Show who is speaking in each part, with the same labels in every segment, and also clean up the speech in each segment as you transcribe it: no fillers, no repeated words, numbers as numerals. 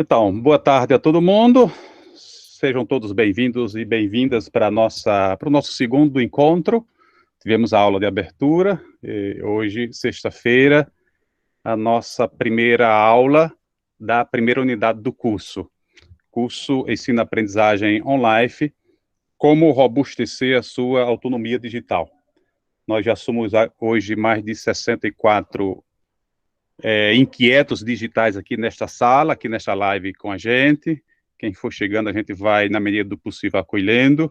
Speaker 1: Então, boa tarde a todo mundo. Sejam todos bem-vindos e bem-vindas para o nosso segundo encontro. Tivemos a aula de abertura, e hoje, sexta-feira, a nossa primeira aula da primeira unidade do curso. Curso Ensino-Aprendizagem On-Life, como robustecer a sua autonomia digital. Nós já somos hoje mais de 64 inquietos digitais aqui nesta sala, aqui nesta live com a gente. Quem for chegando, a gente vai, na medida do possível, acolhendo.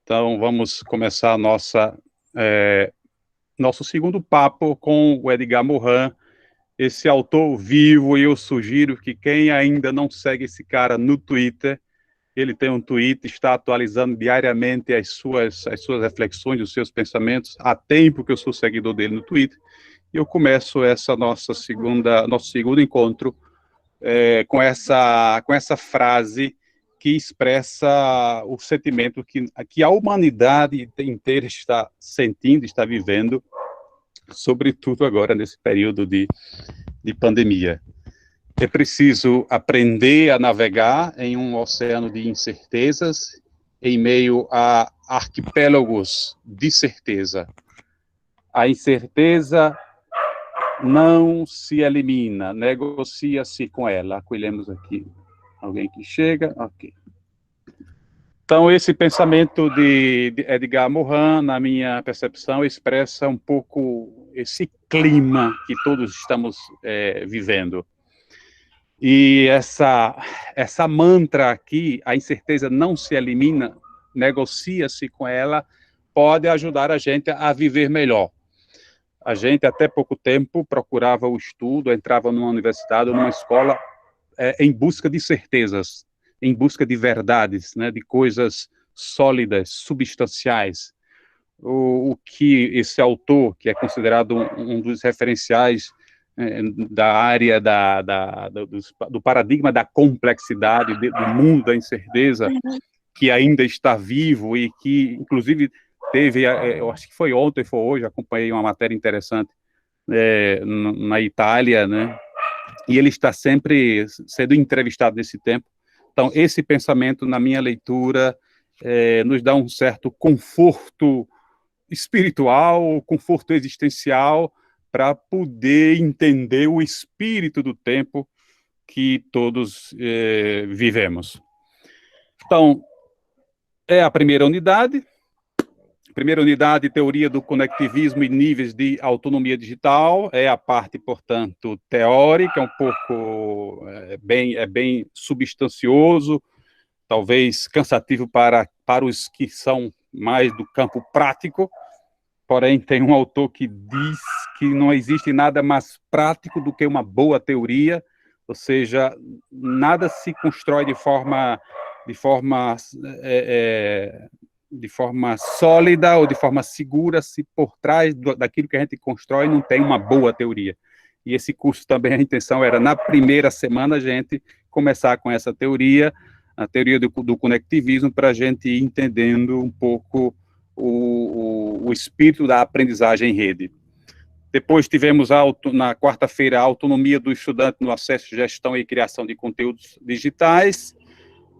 Speaker 1: Então, vamos começar nosso segundo papo com o Edgar Morin, esse autor vivo, e eu sugiro que quem ainda não segue esse cara no Twitter, ele tem um Twitter, está atualizando diariamente as suas reflexões, os seus pensamentos. Há tempo que eu sou seguidor dele no Twitter, e eu começo nosso segundo encontro com essa frase que expressa o sentimento que a humanidade inteira está sentindo, está vivendo, sobretudo agora nesse período de pandemia. É preciso aprender a navegar em um oceano de incertezas, em meio a arquipélagos de certeza. A incerteza não se elimina, negocia-se com ela. Acolhemos aqui alguém que chega, ok. Então, esse pensamento de Edgar Morin, na minha percepção, expressa um pouco esse clima que todos estamos vivendo. E essa mantra aqui, a incerteza não se elimina, negocia-se com ela, pode ajudar a gente a viver melhor. A gente, até pouco tempo, procurava o estudo, entrava numa universidade ou numa escola em busca de certezas, em busca de verdades, né, de coisas sólidas, substanciais. O que esse autor, que é considerado um dos referenciais da área do paradigma da complexidade, do mundo da incerteza, que ainda está vivo e que, inclusive, teve, eu acho que foi ontem, foi hoje, acompanhei uma matéria interessante na Itália, né? E ele está sempre sendo entrevistado nesse tempo. Então, esse pensamento, na minha leitura, nos dá um certo conforto espiritual, conforto existencial, para poder entender o espírito do tempo que todos vivemos. Então, é a primeira unidade. Primeira unidade, teoria do conectivismo e níveis de autonomia digital, é a parte, portanto, teórica, um pouco bem substancioso, talvez cansativo para os que são mais do campo prático, porém tem um autor que diz que não existe nada mais prático do que uma boa teoria, ou seja, nada se constrói de forma sólida ou de forma segura se por trás daquilo que a gente constrói não tem uma boa teoria. E esse curso também, a intenção era, na primeira semana, a gente começar com essa teoria, a teoria do conectivismo, para a gente ir entendendo um pouco o espírito da aprendizagem em rede. Depois tivemos, na quarta-feira, a autonomia do estudante no acesso, gestão e criação de conteúdos digitais.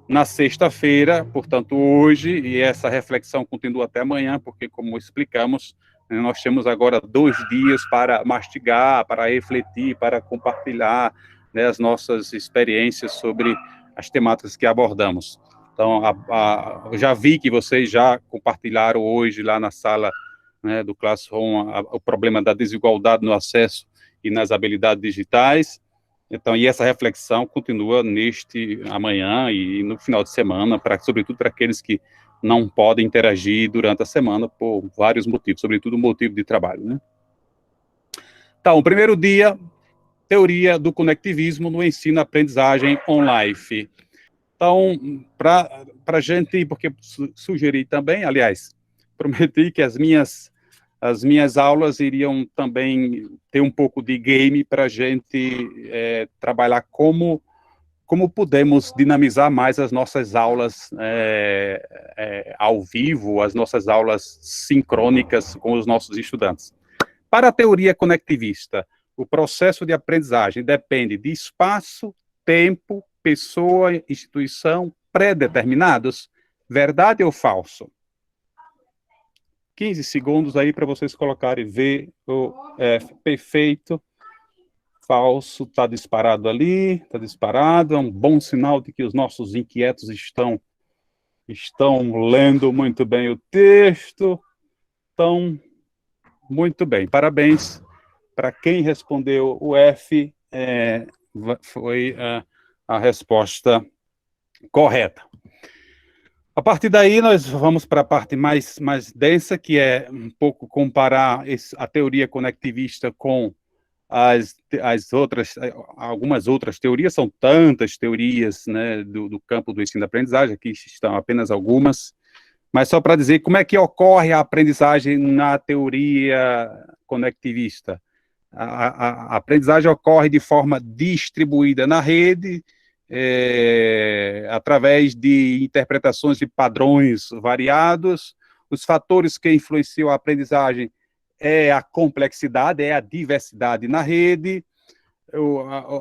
Speaker 1: Na sexta-feira, portanto, hoje, e essa reflexão continua até amanhã, porque, como explicamos, nós temos agora 2 dias para mastigar, para refletir, para compartilhar, né, as nossas experiências sobre as temáticas que abordamos. Então, eu já vi que vocês já compartilharam hoje lá na sala, né, do Classroom o problema da desigualdade no acesso e nas habilidades digitais. Então, e essa reflexão continua amanhã e no final de semana, sobretudo para aqueles que não podem interagir durante a semana por vários motivos, sobretudo o motivo de trabalho, né? Então, o primeiro dia, teoria do conectivismo no ensino-aprendizagem on-life. Então, para a gente, porque sugeri também, aliás, prometi que as minhas aulas iriam também ter um pouco de game para a gente trabalhar como podemos dinamizar mais as nossas aulas ao vivo, as nossas aulas sincrônicas com os nossos estudantes. Para a teoria conectivista, o processo de aprendizagem depende de espaço, tempo, pessoa, instituição pré-determinados? Verdade ou falso? 15 segundos aí para vocês colocarem V ou F. Perfeito. Falso, está disparado ali, está disparado. É um bom sinal de que os nossos inquietos estão lendo muito bem o texto. Então, muito bem. Parabéns para quem respondeu o F. Foi a resposta correta. A partir daí, nós vamos para a parte mais densa, que é um pouco comparar a teoria conectivista com as outras, algumas outras teorias. São tantas teorias, né, do campo do ensino-aprendizagem, aqui estão apenas algumas, mas só para dizer como é que ocorre a aprendizagem na teoria conectivista. A aprendizagem ocorre de forma distribuída na rede, através de interpretações de padrões variados. Os fatores que influenciam a aprendizagem é a complexidade, é a diversidade na rede.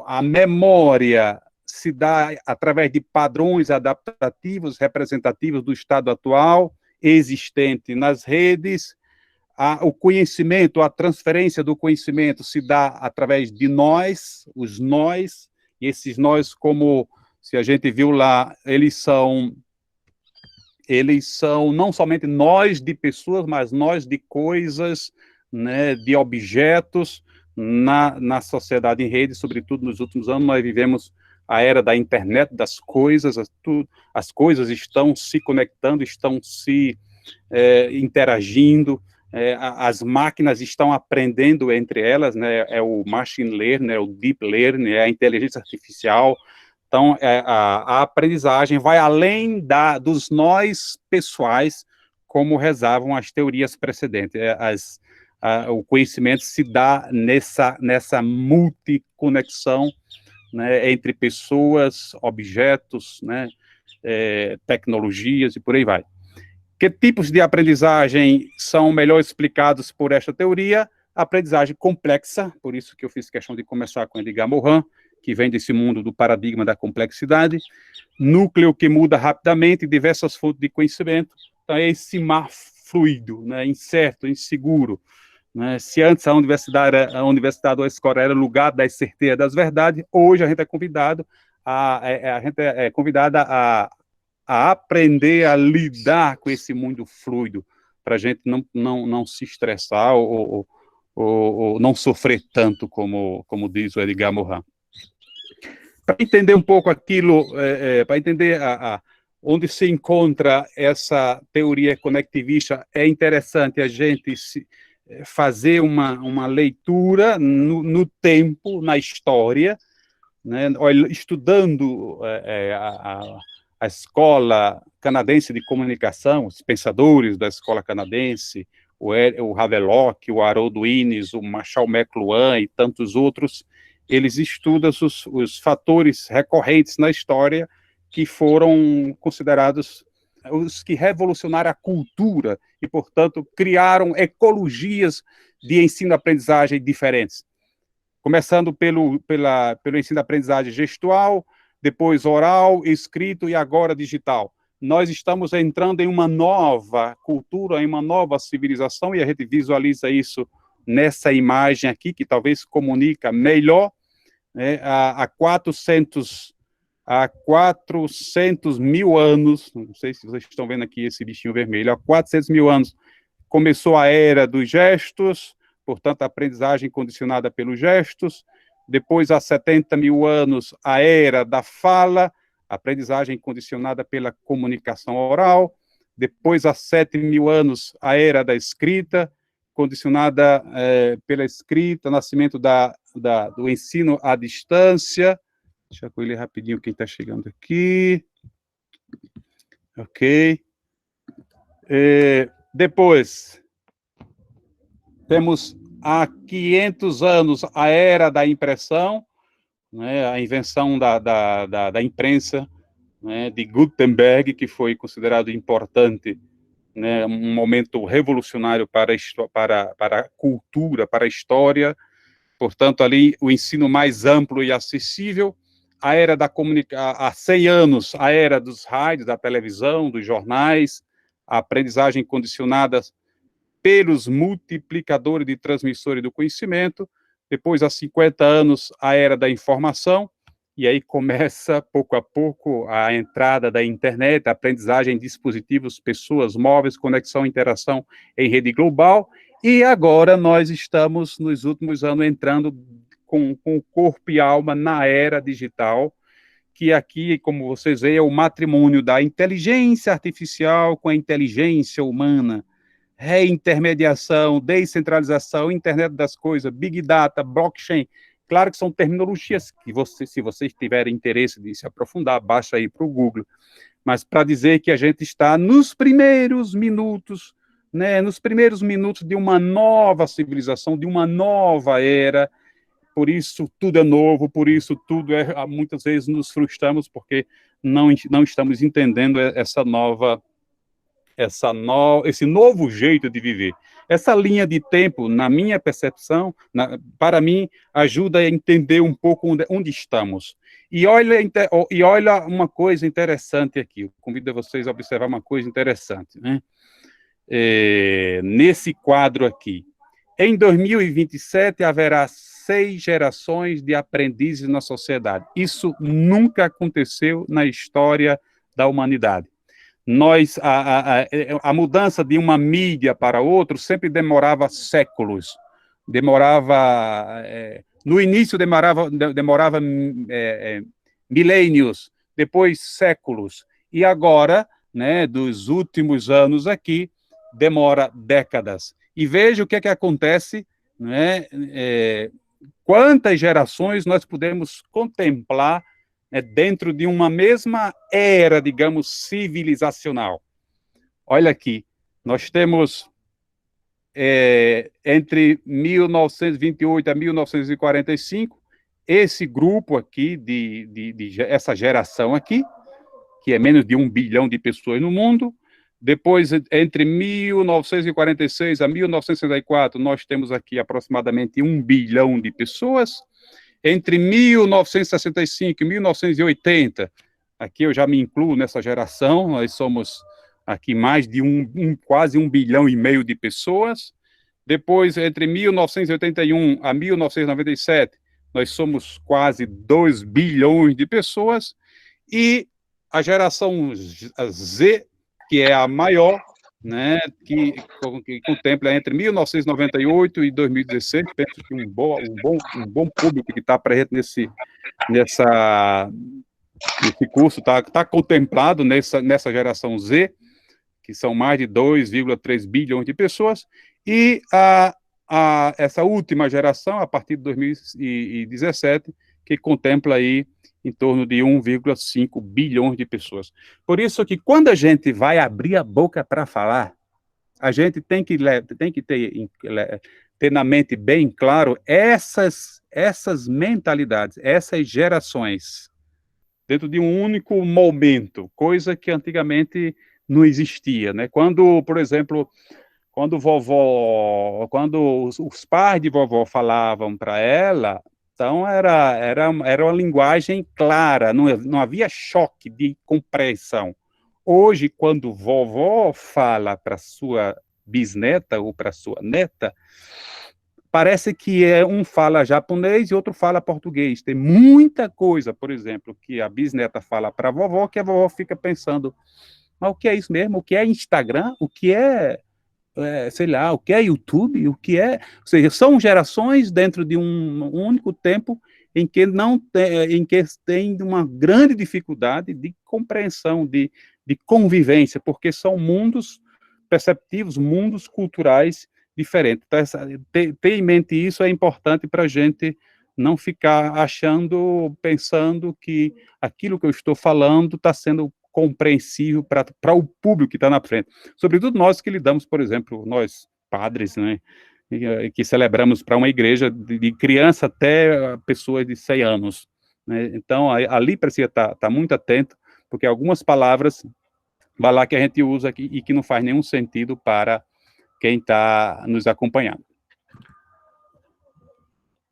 Speaker 1: A memória se dá através de padrões adaptativos, representativos do estado atual, existente nas redes. O conhecimento, a transferência do conhecimento se dá através de nós, os nós, e esses nós, como se a gente viu lá, eles são não somente nós de pessoas, mas nós de coisas, né, de objetos na sociedade em rede. Sobretudo nos últimos anos nós vivemos a era da internet das coisas. As coisas estão se conectando, estão se interagindo. As máquinas estão aprendendo entre elas, né? É o machine learning, é o deep learning, é a inteligência artificial. Então, a aprendizagem vai além dos nós pessoais, como rezavam as teorias precedentes. O conhecimento se dá nessa multiconexão, né, entre pessoas, objetos, né, tecnologias e por aí vai. Que tipos de aprendizagem são melhor explicados por esta teoria? Aprendizagem complexa, por isso que eu fiz questão de começar com Edgar Morin, que vem desse mundo do paradigma da complexidade. Núcleo que muda rapidamente, diversas fontes de conhecimento. Então, é esse mar fluido, né, incerto, inseguro. Né? Se antes a universidade ou a escola era lugar das certezas das verdades, hoje a gente é convidado a aprender a lidar com esse mundo fluido, para a gente não se estressar ou não sofrer tanto, como diz o Edgar Morin. Para entender um pouco aquilo, para entender onde se encontra essa teoria conectivista, é interessante a gente fazer uma leitura no tempo, na história, né, estudando a escola canadense de comunicação, os pensadores da escola canadense, o Havelock, o Harold Innis, o Marshall McLuhan e tantos outros. Eles estudam os fatores recorrentes na história que foram considerados os que revolucionaram a cultura e, portanto, criaram ecologias de ensino-aprendizagem diferentes. Começando pelo ensino-aprendizagem gestual, depois oral, escrito e agora digital. Nós estamos entrando em uma nova cultura, em uma nova civilização, e a gente visualiza isso nessa imagem aqui, que talvez comunica melhor, né? Há 400 mil anos, não sei se vocês estão vendo aqui esse bichinho vermelho, há 400 mil anos começou a era dos gestos, portanto, a aprendizagem condicionada pelos gestos. Depois, há 70 mil anos, a era da fala, aprendizagem condicionada pela comunicação oral. Depois, há 7 mil anos, a era da escrita, condicionada pela escrita, nascimento do ensino à distância. Deixa eu colher rapidinho quem está chegando aqui. Ok. Depois, temos há 500 anos a era da impressão, né, a invenção da imprensa, né, de Gutenberg, que foi considerado importante, né, um momento revolucionário para a cultura, para a história. Portanto, ali o ensino mais amplo e acessível. a era da comunicação, há 100 anos, a era dos rádios, da televisão, dos jornais, a aprendizagem condicionada pelos multiplicadores de transmissores do conhecimento. Depois, há 50 anos, a era da informação, e aí começa, pouco a pouco, a entrada da internet, a aprendizagem em dispositivos, pessoas, móveis, conexão, interação em rede global, e agora nós estamos, nos últimos anos, entrando com corpo e alma na era digital, que aqui, como vocês veem, é o matrimônio da inteligência artificial com a inteligência humana, reintermediação, descentralização, internet das coisas, big data, blockchain. Claro que são terminologias que se vocês tiverem interesse de se aprofundar, baixa aí para o Google. Mas para dizer que a gente está nos primeiros minutos, né, nos primeiros minutos de uma nova civilização, de uma nova era. Por isso tudo é novo, por isso tudo é, muitas vezes nos frustramos porque não estamos entendendo esse novo jeito de viver. Essa linha de tempo, na minha percepção, para mim, ajuda a entender um pouco onde estamos. E olha uma coisa interessante aqui, eu convido vocês a observar uma coisa interessante, né? Nesse quadro aqui. Em 2027, haverá 6 gerações de aprendizes na sociedade. Isso nunca aconteceu na história da humanidade. A mudança de uma mídia para outra sempre demorava séculos. No início demorava milênios, depois séculos. E agora, né, dos últimos anos aqui, demora décadas. E veja o que é que acontece, né, quantas gerações nós podemos contemplar dentro de uma mesma era, digamos, civilizacional. Olha aqui, nós temos entre 1928 a 1945, esse grupo aqui, essa geração aqui, que é menos de 1 bilhão de pessoas no mundo. Depois, entre 1946 a 1964, nós temos aqui aproximadamente 1 bilhão de pessoas. Entre 1965 e 1980, aqui eu já me incluo nessa geração, nós somos aqui mais de quase 1 bilhão e meio de pessoas. Depois, entre 1981 a 1997, nós somos quase 2 bilhões de pessoas. E a geração Z, que é a maior, né, que contempla entre 1998 e 2016, penso que um bom público que está presente nesse curso está contemplado nessa geração Z, que são mais de 2,3 bilhões de pessoas, e essa última geração, a partir de 2017, que contempla aí em torno de 1,5 bilhões de pessoas. Por isso que quando a gente vai abrir a boca para falar, a gente tem que ter na mente bem claro essas mentalidades, essas gerações, dentro de um único momento, coisa que antigamente não existia, né? Quando, por exemplo, quando os pais de vovó falavam para ela, então era uma linguagem clara, não havia choque de compreensão. Hoje, quando vovó fala para sua bisneta ou para sua neta, parece que um fala japonês e outro fala português. Tem muita coisa, por exemplo, que a bisneta fala para a vovó, que a vovó fica pensando, mas o que é isso mesmo? O que é Instagram? O que sei lá, o que é YouTube, o que é... Ou seja, são gerações dentro de um único tempo em que tem uma grande dificuldade de compreensão, de convivência, porque são mundos perceptivos, mundos culturais diferentes. Então, ter em mente isso é importante para a gente não ficar pensando que aquilo que eu estou falando está sendo compreensível para o público que está na frente. Sobretudo nós que lidamos, por exemplo, nós padres, né, que celebramos para uma igreja de criança até pessoas de 100 anos. Né? Então, ali precisa estar muito atento, porque algumas palavras, vai lá que a gente usa aqui e que não faz nenhum sentido para quem está nos acompanhando.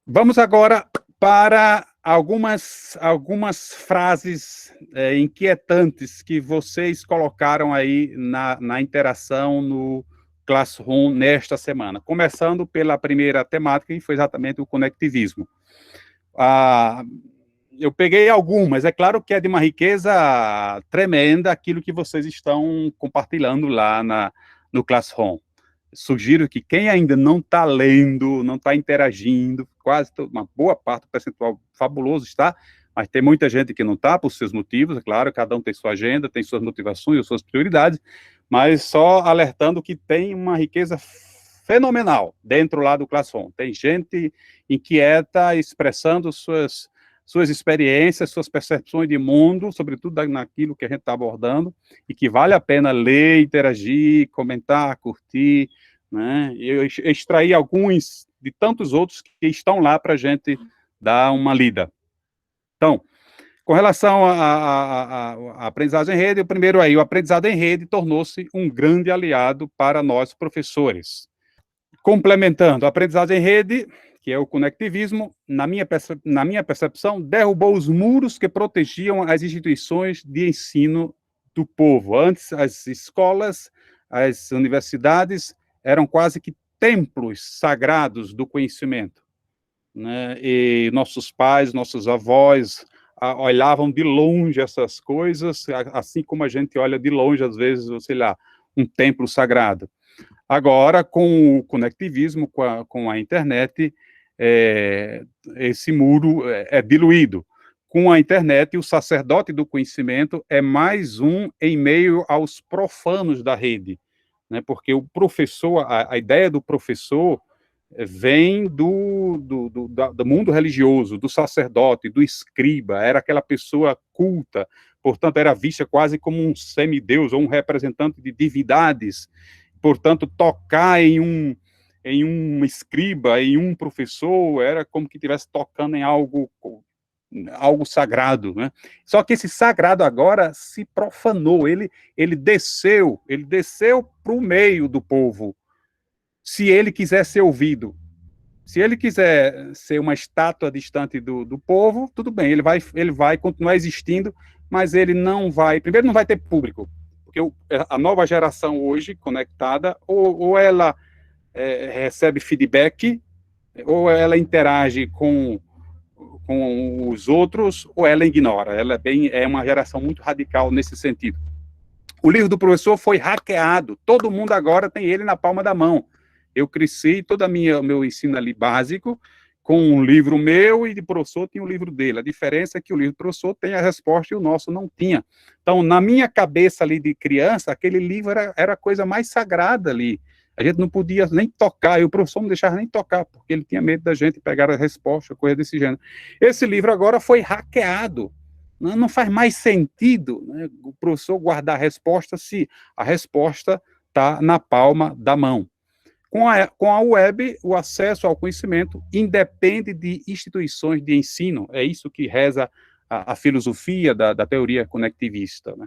Speaker 1: Vamos agora para algumas frases inquietantes que vocês colocaram aí na interação no Classroom nesta semana. Começando pela primeira temática, que foi exatamente o conectivismo. Eu peguei algumas, é claro que é de uma riqueza tremenda aquilo que vocês estão compartilhando lá no Classroom. Sugiro que quem ainda não está lendo, não está interagindo, uma boa parte do percentual fabuloso está, mas tem muita gente que não está, por seus motivos, é claro, cada um tem sua agenda, tem suas motivações, suas prioridades, mas só alertando que tem uma riqueza fenomenal dentro lá do Classroom. Tem gente inquieta, expressando suas experiências, suas percepções de mundo, sobretudo naquilo que a gente está abordando, e que vale a pena ler, interagir, comentar, curtir, né? Eu extraí alguns de tantos outros que estão lá para a gente dar uma lida. Então, com relação à aprendizagem em rede, o primeiro aí, o aprendizado em rede tornou-se um grande aliado para nós, professores. Complementando, a aprendizagem em rede, que é o conectivismo, na minha percepção, derrubou os muros que protegiam as instituições de ensino do povo. Antes, as escolas, as universidades eram quase que templos sagrados do conhecimento, né? E nossos pais, nossos avós olhavam de longe essas coisas, assim como a gente olha de longe, às vezes, sei lá, um templo sagrado. Agora, com o conectivismo, com a internet, esse muro é diluído. Com a internet, o sacerdote do conhecimento é mais um em meio aos profanos da rede, né? Porque o professor, a ideia do professor vem do mundo religioso, do sacerdote, do escriba, era aquela pessoa culta, portanto, era vista quase como um semideus ou um representante de divindades. Portanto, tocar em um escriba, em um professor, era como que estivesse tocando em algo sagrado, né? Só que esse sagrado agora se profanou, ele desceu para o meio do povo, se ele quiser ser ouvido. Se ele quiser ser uma estátua distante do povo, tudo bem, ele vai continuar existindo, mas ele não vai, primeiro não vai ter público, porque a nova geração hoje, conectada, ou ela recebe feedback, ou ela interage com os outros, ou ela ignora. Ela é uma geração muito radical nesse sentido. O livro do professor foi hackeado, todo mundo agora tem ele na palma da mão. Eu cresci, todo o meu ensino ali básico, com um livro meu e de professor tinha o livro dele. A diferença é que o livro do professor tem a resposta e o nosso não tinha. Então, na minha cabeça ali de criança, aquele livro era a coisa mais sagrada ali. A gente não podia nem tocar, e o professor não deixava nem tocar, porque ele tinha medo da gente pegar a resposta, coisa desse gênero. Esse livro agora foi hackeado. Não faz mais sentido, né, o professor guardar a resposta se a resposta está na palma da mão. Com a web, o acesso ao conhecimento independe de instituições de ensino. É isso que reza a filosofia da teoria conectivista, né?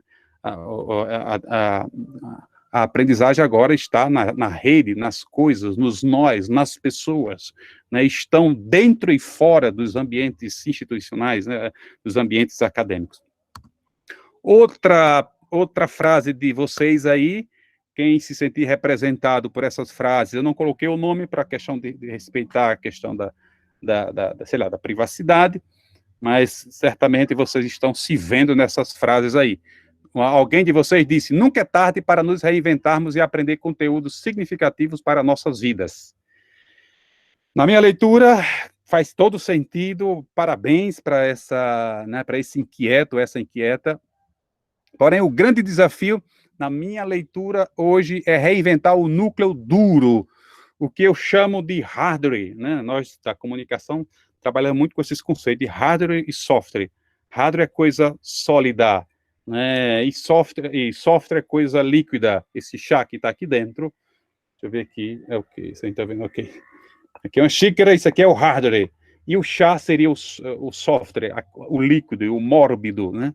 Speaker 1: A aprendizagem agora está na rede, nas coisas, nos nós, nas pessoas, né? Estão dentro e fora dos ambientes institucionais, né? Dos ambientes acadêmicos. Outra frase de vocês aí, quem se sentir representado por essas frases, eu não coloquei o nome para a questão de respeitar a questão sei lá, da privacidade, mas certamente vocês estão se vendo nessas frases aí. Alguém de vocês disse, nunca é tarde para nos reinventarmos e aprender conteúdos significativos para nossas vidas. Na minha leitura, faz todo sentido, parabéns para esse inquieto, essa inquieta. Porém, o grande desafio, na minha leitura hoje, é reinventar o núcleo duro, o que eu chamo de hardware, né? Nós, da comunicação, trabalhamos muito com esses conceitos de hardware e software. Hardware é coisa sólida, né? E software é coisa líquida. Esse chá que está aqui dentro, deixa eu ver aqui, é o que? Você está vendo? Ok. Aqui é uma xícara, isso aqui é o hardware. E o chá seria o software, o líquido, o mórbido, né?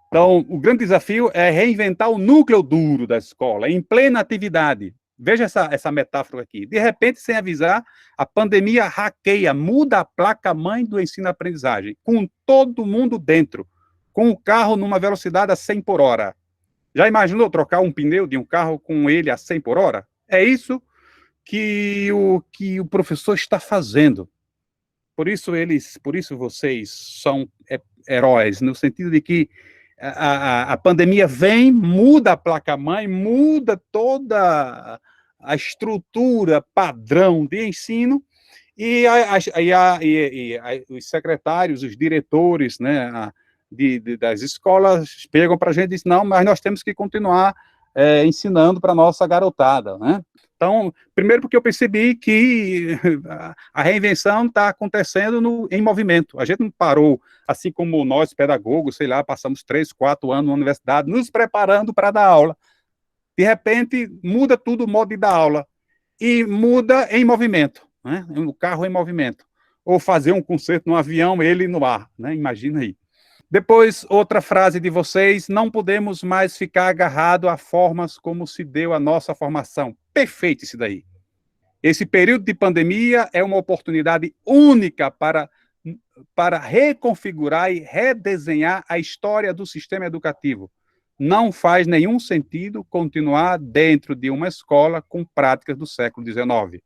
Speaker 1: Então, o grande desafio é reinventar o núcleo duro da escola, em plena atividade. Veja essa metáfora aqui. De repente, sem avisar, a pandemia hackeia, muda a placa-mãe do ensino-aprendizagem, com todo mundo dentro, com o carro numa velocidade a 100 por hora. Já imaginou trocar um pneu de um carro com ele a 100 por hora? É isso que o professor está fazendo. Por isso vocês são heróis, no sentido de que a pandemia vem, muda a placa-mãe, muda toda a estrutura padrão de ensino, e os secretários, os diretores, né, das escolas pegam para a gente e dizem, não, mas nós temos que continuar ensinando para a nossa garotada, né? Então, primeiro porque eu percebi que a reinvenção está acontecendo em movimento. A gente não parou, assim como nós, pedagogos, sei lá, passamos 3, 4 anos na universidade, nos preparando para dar aula. De repente, muda tudo o modo de dar aula. E muda em movimento, né? O carro em movimento. Ou fazer um concerto no avião, ele no ar, né? Imagina aí. Depois, outra frase de vocês, não podemos mais ficar agarrado a formas como se deu a nossa formação. Perfeito isso daí. Esse período de pandemia é uma oportunidade única para reconfigurar e redesenhar a história do sistema educativo. Não faz nenhum sentido continuar dentro de uma escola com práticas do século XIX.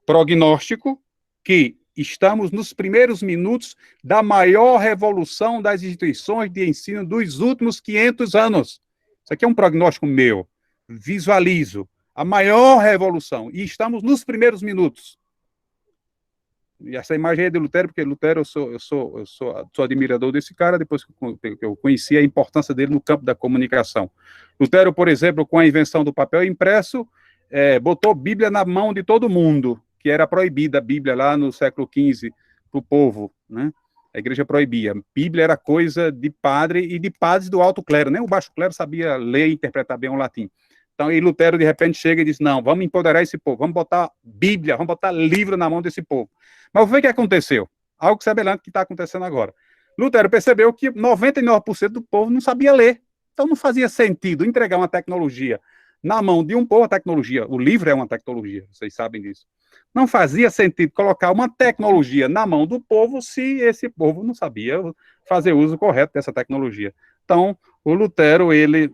Speaker 1: Prognóstico que estamos nos primeiros minutos da maior revolução das instituições de ensino dos últimos 500 anos. Isso aqui é um prognóstico meu. Visualizo a maior revolução. E estamos nos primeiros minutos. E essa imagem é de Lutero, porque Lutero, eu sou admirador desse cara, depois que eu conheci a importância dele no campo da comunicação. Lutero, por exemplo, com a invenção do papel impresso, botou Bíblia na mão de todo mundo, que era proibida a Bíblia lá no século XV para o povo, né? A igreja proibia. Bíblia era coisa de padre e de padres do alto clero, nem o baixo clero sabia ler e interpretar bem o latim. Então, e Lutero, de repente, chega e diz, não, vamos empoderar esse povo, vamos botar Bíblia, vamos botar livro na mão desse povo. Mas o que aconteceu? Algo semelhante que está acontecendo agora. Lutero percebeu que 99% do povo não sabia ler. Então, não fazia sentido entregar uma tecnologia na mão de um povo, a tecnologia, o livro é uma tecnologia, vocês sabem disso. Não fazia sentido colocar uma tecnologia na mão do povo se esse povo não sabia fazer uso correto dessa tecnologia. Então, o Lutero, ele,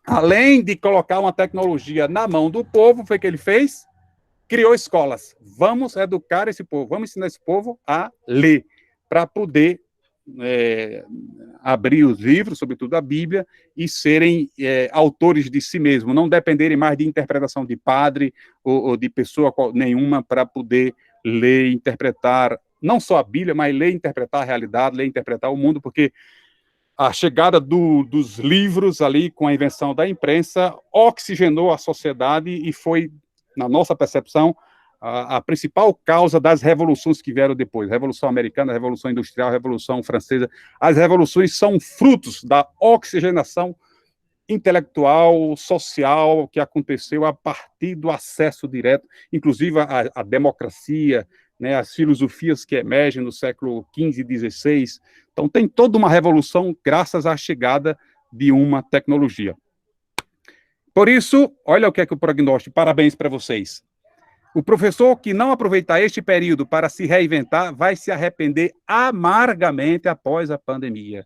Speaker 1: além de colocar uma tecnologia na mão do povo, foi o que ele fez? Criou escolas. Vamos educar esse povo, vamos ensinar esse povo a ler, para poder abrir os livros, sobretudo a Bíblia, e serem autores de si mesmo, não dependerem mais de interpretação de padre ou de pessoa nenhuma para poder ler e interpretar, não só a Bíblia, mas ler e interpretar a realidade, ler e interpretar o mundo, porque a chegada dos livros ali, com a invenção da imprensa, oxigenou a sociedade e foi, na nossa percepção, a principal causa das revoluções que vieram depois. Revolução Americana, Revolução Industrial, Revolução Francesa. As revoluções são frutos da oxigenação intelectual, social, que aconteceu a partir do acesso direto, inclusive a democracia, né, as filosofias que emergem no século XV e XVI. Então, tem toda uma revolução graças à chegada de uma tecnologia. Por isso, olha o que é que o prognóstico, parabéns para vocês. O professor que não aproveitar este período para se reinventar vai se arrepender amargamente após a pandemia.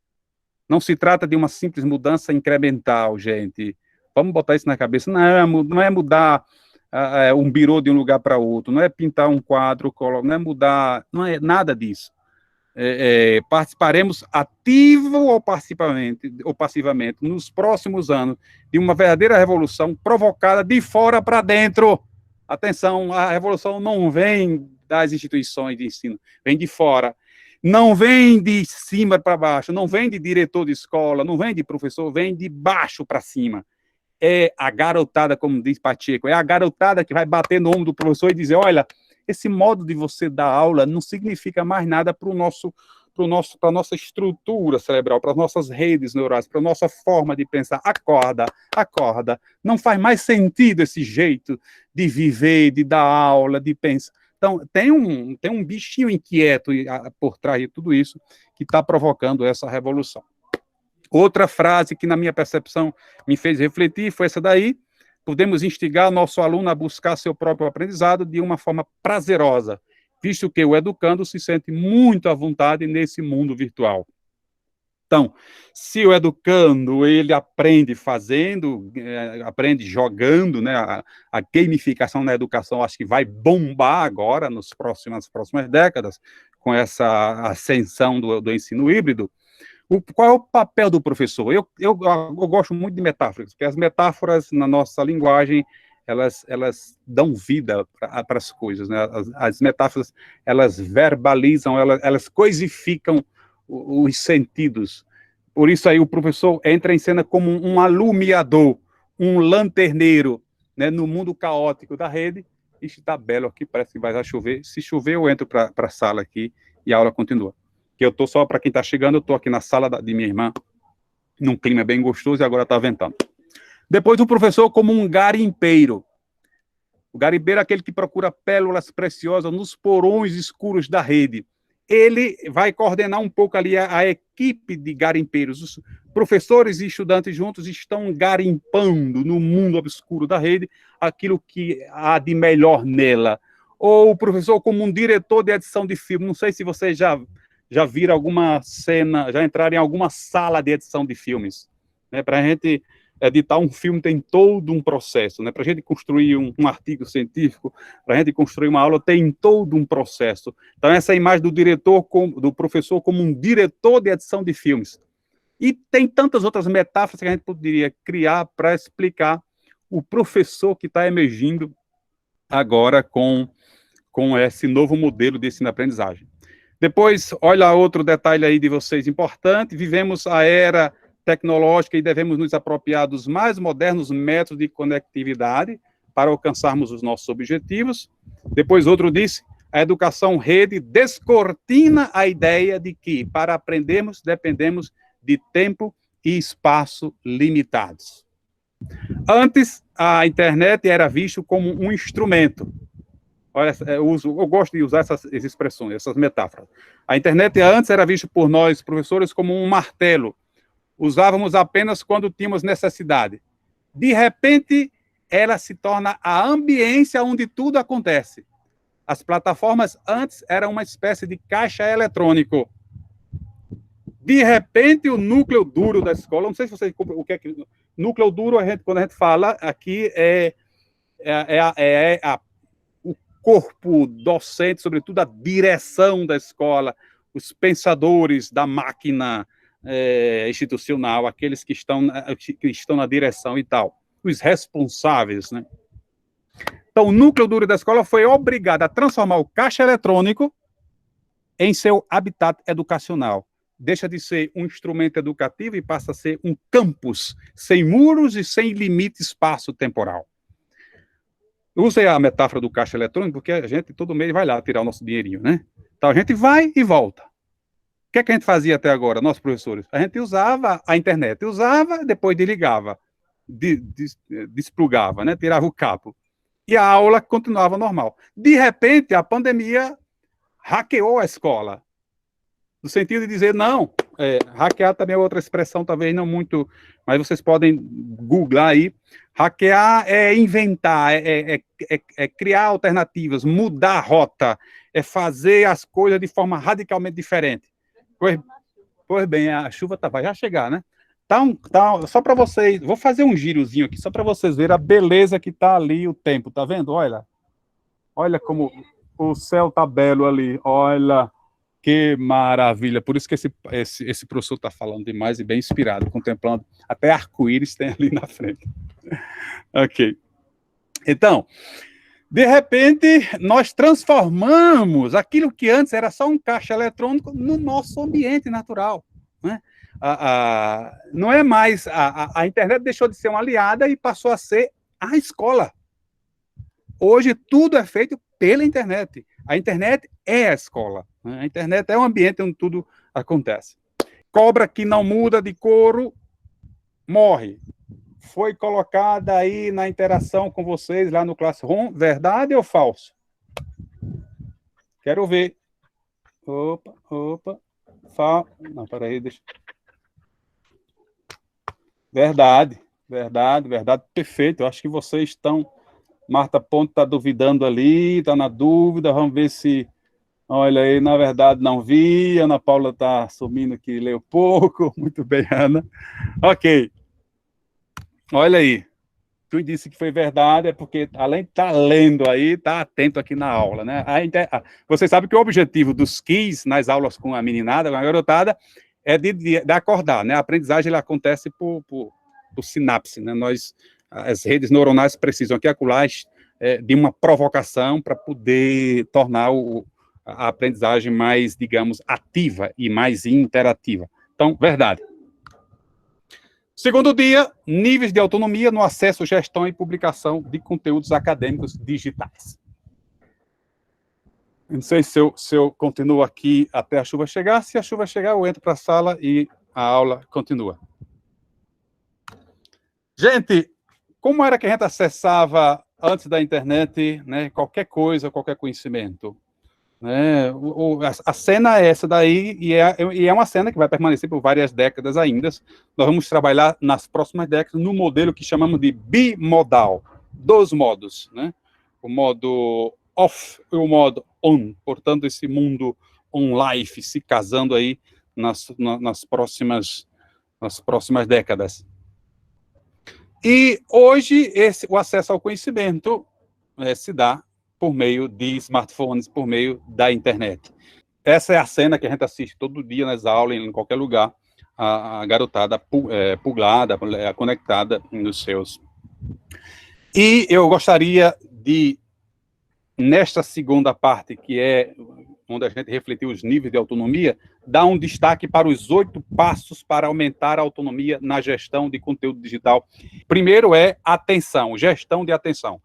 Speaker 1: Não se trata de uma simples mudança incremental, gente. Vamos botar isso na cabeça. Não é mudar um birô de um lugar para outro, não é pintar um quadro, não é mudar, não é nada disso. Participaremos ativo ou passivamente nos próximos anos de uma verdadeira revolução provocada de fora para dentro. Atenção, a revolução não vem das instituições de ensino, vem de fora. Não vem de cima para baixo, não vem de diretor de escola, não vem de professor, vem de baixo para cima. É a garotada, como diz Pacheco, é a garotada que vai bater no ombro do professor e dizer, olha, esse modo de você dar aula não significa mais nada para a nossa estrutura cerebral, para as nossas redes neurais, para a nossa forma de pensar. Acorda, acorda. Não faz mais sentido esse jeito de viver, de dar aula, de pensar. Então, tem um bichinho inquieto por trás de tudo isso que está provocando essa revolução. Outra frase que, na minha percepção, me fez refletir foi essa daí. podemos instigar nosso aluno a buscar seu próprio aprendizado de uma forma prazerosa, visto que o educando se sente muito à vontade nesse mundo virtual. Então, se o educando ele aprende fazendo, aprende jogando, né? A gamificação na educação acho que vai bombar agora nas próximas décadas, com essa ascensão do ensino híbrido. Qual é o papel do professor? Eu gosto muito de metáforas, porque as metáforas na nossa linguagem elas dão vida para as coisas, né? As metáforas elas verbalizam, elas coisificam os sentidos. Por isso aí o professor entra em cena como um alumiador, um lanterneiro, né, no mundo caótico da rede. Ixi, tá belo aqui, parece que vai chover. Se chover, eu entro para a sala aqui e a aula continua. Que eu tô só, para quem está chegando, eu tô aqui na sala de minha irmã, num clima bem gostoso, e agora está ventando. Depois o professor como um garimpeiro. O garimpeiro é aquele que procura pérolas preciosas nos porões escuros da rede. Ele vai coordenar um pouco ali a equipe de garimpeiros. Os professores e estudantes juntos estão garimpando no mundo obscuro da rede aquilo que há de melhor nela. Ou o professor como um diretor de edição de filme. Não sei se vocês já viram alguma cena, já entraram em alguma sala de edição de filmes. Né? Para a gente editar um filme tem todo um processo, né? Para a gente construir um artigo científico, para a gente construir uma aula, tem todo um processo. Então, essa imagem do professor como um diretor de edição de filmes. E tem tantas outras metáforas que a gente poderia criar para explicar o professor que está emergindo agora com esse novo modelo de ensino-aprendizagem. Depois, olha outro detalhe aí de vocês importante, vivemos a era tecnológica e devemos nos apropriar dos mais modernos métodos de conectividade para alcançarmos os nossos objetivos. Depois, outro disse, a educação rede descortina a ideia de que, para aprendermos, dependemos de tempo e espaço limitados. Antes, a internet era vista como um instrumento. Olha, eu gosto de usar essas expressões, essas metáforas. A internet antes era vista por nós, professores, como um martelo. Usávamos apenas quando tínhamos necessidade. De repente, ela se torna a ambiência onde tudo acontece. As plataformas antes eram uma espécie de caixa eletrônico. De repente, o núcleo duro da escola, não sei se vocês o que é que núcleo duro, quando a gente fala aqui o corpo docente, sobretudo a direção da escola, os pensadores da máquina institucional, aqueles que estão na direção e tal, os responsáveis, né? Então, o núcleo duro da escola foi obrigado a transformar o caixa eletrônico em seu habitat educacional. Deixa de ser um instrumento educativo e passa a ser um campus, sem muros e sem limite espaço-temporal. Eu usei a metáfora do caixa eletrônico porque a gente todo mês vai lá tirar o nosso dinheirinho, né? Então, a gente vai e volta. O que é que a gente fazia até agora, nossos professores? A gente usava a internet, depois desligava, desplugava, né? Tirava o cabo. E a aula continuava normal. De repente, a pandemia hackeou a escola. No sentido de dizer, não, hackear também é outra expressão, talvez não muito, mas vocês podem googlar aí. Hackear é inventar, é criar alternativas, mudar a rota, é fazer as coisas de forma radicalmente diferente. Pois bem, a chuva vai já chegar, né? Só para vocês, vou fazer um girozinho aqui, só para vocês verem a beleza que está ali o tempo, tá vendo? Olha como o céu tá belo ali, olha, que maravilha. Por isso que esse professor está falando demais e bem inspirado, contemplando, até arco-íris tem ali na frente. Ok. Então, de repente, nós transformamos aquilo que antes era só um caixa eletrônico no nosso ambiente natural, né? Não é mais, a internet deixou de ser uma aliada e passou a ser a escola. Hoje tudo é feito pela internet. A internet é a escola, né? A internet é um ambiente onde tudo acontece. Cobra que não muda de couro, morre. Foi colocada aí na interação com vocês lá no Classroom, verdade ou falso? Quero ver. Opa. Não, peraí, deixa. Verdade. Verdade, verdade, perfeito. Eu acho que vocês estão... Marta Ponte está duvidando ali, está na dúvida, vamos ver se... Olha aí, na verdade não vi, Ana Paula está assumindo que leu pouco, muito bem, Ana. Ok, olha aí, tu disse que foi verdade, é porque além de estar lendo aí, está atento aqui na aula, né? Você sabe que o objetivo dos quiz nas aulas com a meninada, com a garotada, é de acordar, né? A aprendizagem ela acontece por sinapse, né? As redes neuronais precisam aqui acolá de uma provocação para poder tornar a aprendizagem mais, digamos, ativa e mais interativa. Então, verdade. Segundo dia, níveis de autonomia no acesso, gestão e publicação de conteúdos acadêmicos digitais. Não sei se eu continuo aqui até a chuva chegar. Se a chuva chegar, eu entro para a sala e a aula continua. Gente, como era que a gente acessava antes da internet, né, qualquer coisa, qualquer conhecimento? Né? A cena é essa daí, e é uma cena que vai permanecer por várias décadas ainda. Nós vamos trabalhar nas próximas décadas no modelo que chamamos de bimodal, dos modos, né? O modo off e o modo on, portanto, esse mundo on-life se casando aí nas próximas décadas. E hoje o acesso ao conhecimento se dá por meio de smartphones, por meio da internet. Essa é a cena que a gente assiste todo dia nas aulas, em qualquer lugar, a garotada pulada, conectada nos seus. E eu gostaria de, nesta segunda parte, que é onde a gente refletiu os níveis de autonomia, dar um destaque para os 8 passos para aumentar a autonomia na gestão de conteúdo digital. Primeiro é atenção, gestão de atenção.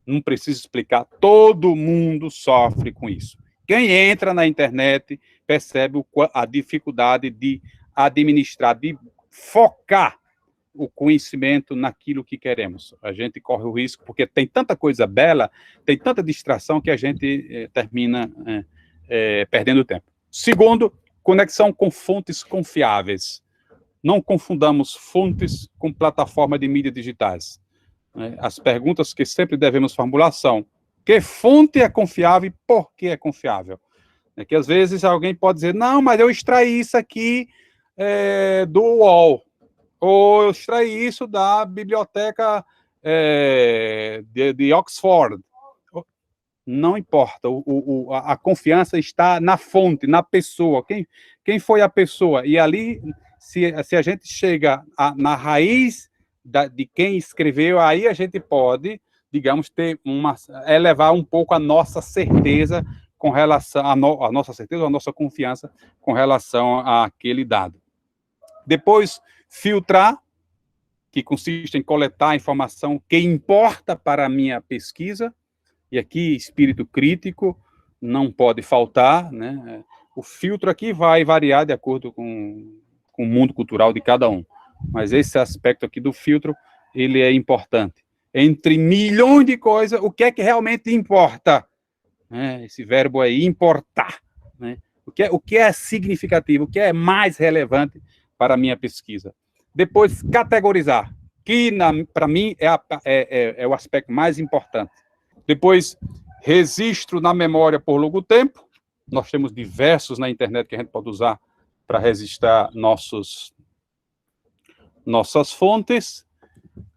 Speaker 1: Não preciso explicar, todo mundo sofre com isso. Quem entra na internet percebe a dificuldade de administrar, de focar o conhecimento naquilo que queremos. A gente corre o risco, porque tem tanta coisa bela, tem tanta distração que a gente termina perdendo tempo. Segundo, conexão com fontes confiáveis. Não confundamos fontes com plataforma de mídias digitais. As perguntas que sempre devemos formular são: que fonte é confiável e por que é confiável? Que às vezes alguém pode dizer, não, mas eu extraí isso aqui do UOL, ou eu extraí isso da biblioteca de Oxford. Não importa, a confiança está na fonte, na pessoa. Quem foi a pessoa? E ali, se a gente chega na raiz de quem escreveu, aí a gente pode, digamos, elevar um pouco a nossa certeza com relação a nossa certeza, a nossa confiança com relação àquele dado. Depois, filtrar, que consiste em coletar a informação que importa para a minha pesquisa, e aqui espírito crítico não pode faltar, né? O filtro aqui vai variar de acordo com o mundo cultural de cada um. Mas esse aspecto aqui do filtro, ele é importante. Entre milhões de coisas, o que é que realmente importa? Esse verbo aí, importar. Né? O que é significativo, o que é mais relevante para a minha pesquisa. Depois, categorizar, que para mim é o aspecto mais importante. Depois, registro na memória por longo tempo. Nós temos diversos na internet que a gente pode usar para registrar nossas fontes.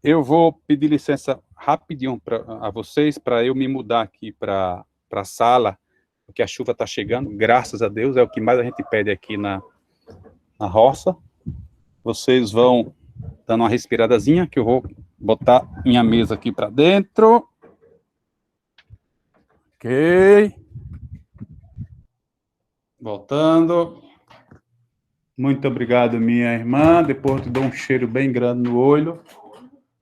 Speaker 1: Eu vou pedir licença rapidinho a vocês para eu me mudar aqui para a sala, porque a chuva está chegando, graças a Deus, é o que mais a gente pede aqui na roça. Vocês vão dando uma respiradazinha, que eu vou botar minha mesa aqui para dentro. Ok. Voltando. Muito obrigado, minha irmã. Depois eu te dou um cheiro bem grande no olho.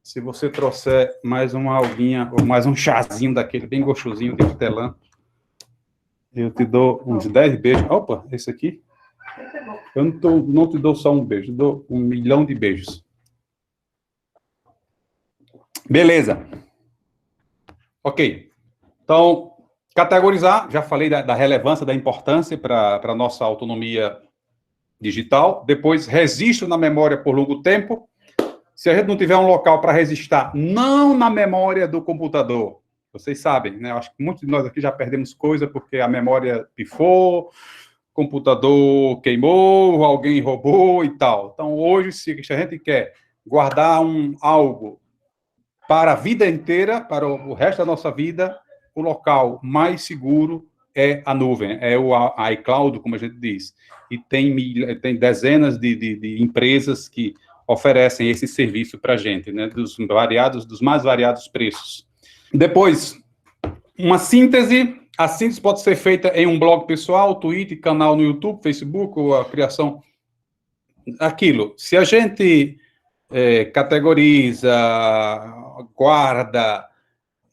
Speaker 1: Se você trouxer mais uma alguinha, ou mais um chazinho daquele bem gostosinho de hortelã, eu te dou uns 10 beijos. Opa, esse aqui. Eu não te dou só um beijo, eu dou 1 milhão de beijos. Beleza. Ok. Então, categorizar, já falei da relevância, da importância para a nossa autonomia digital. Depois, registro na memória por longo tempo. Se a gente não tiver um local para registrar, não na memória do computador, vocês sabem, né? Acho que muitos de nós aqui já perdemos coisa porque a memória pifou, computador queimou, alguém roubou e tal. Então, hoje, se a gente quer guardar algo para a vida inteira, para o resto da nossa vida, o local mais seguro é a nuvem, é o iCloud, como a gente diz. E tem dezenas de empresas que oferecem esse serviço para a gente, né, dos mais variados preços. Depois, uma síntese. A síntese pode ser feita em um blog pessoal, Twitter, canal no YouTube, Facebook, ou a criação. Aquilo. Se a gente categoriza, guarda,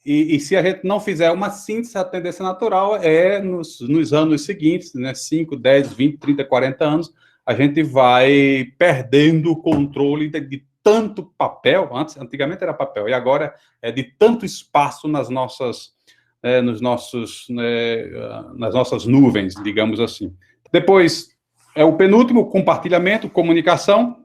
Speaker 1: e se a gente não fizer uma síntese, a tendência natural é, nos anos seguintes, né, 5, 10, 20, 30, 40 anos, a gente vai perdendo o controle de tanto papel, antigamente era papel, e agora é de tanto espaço nas nossas nuvens, digamos assim. Depois, o penúltimo, compartilhamento, comunicação.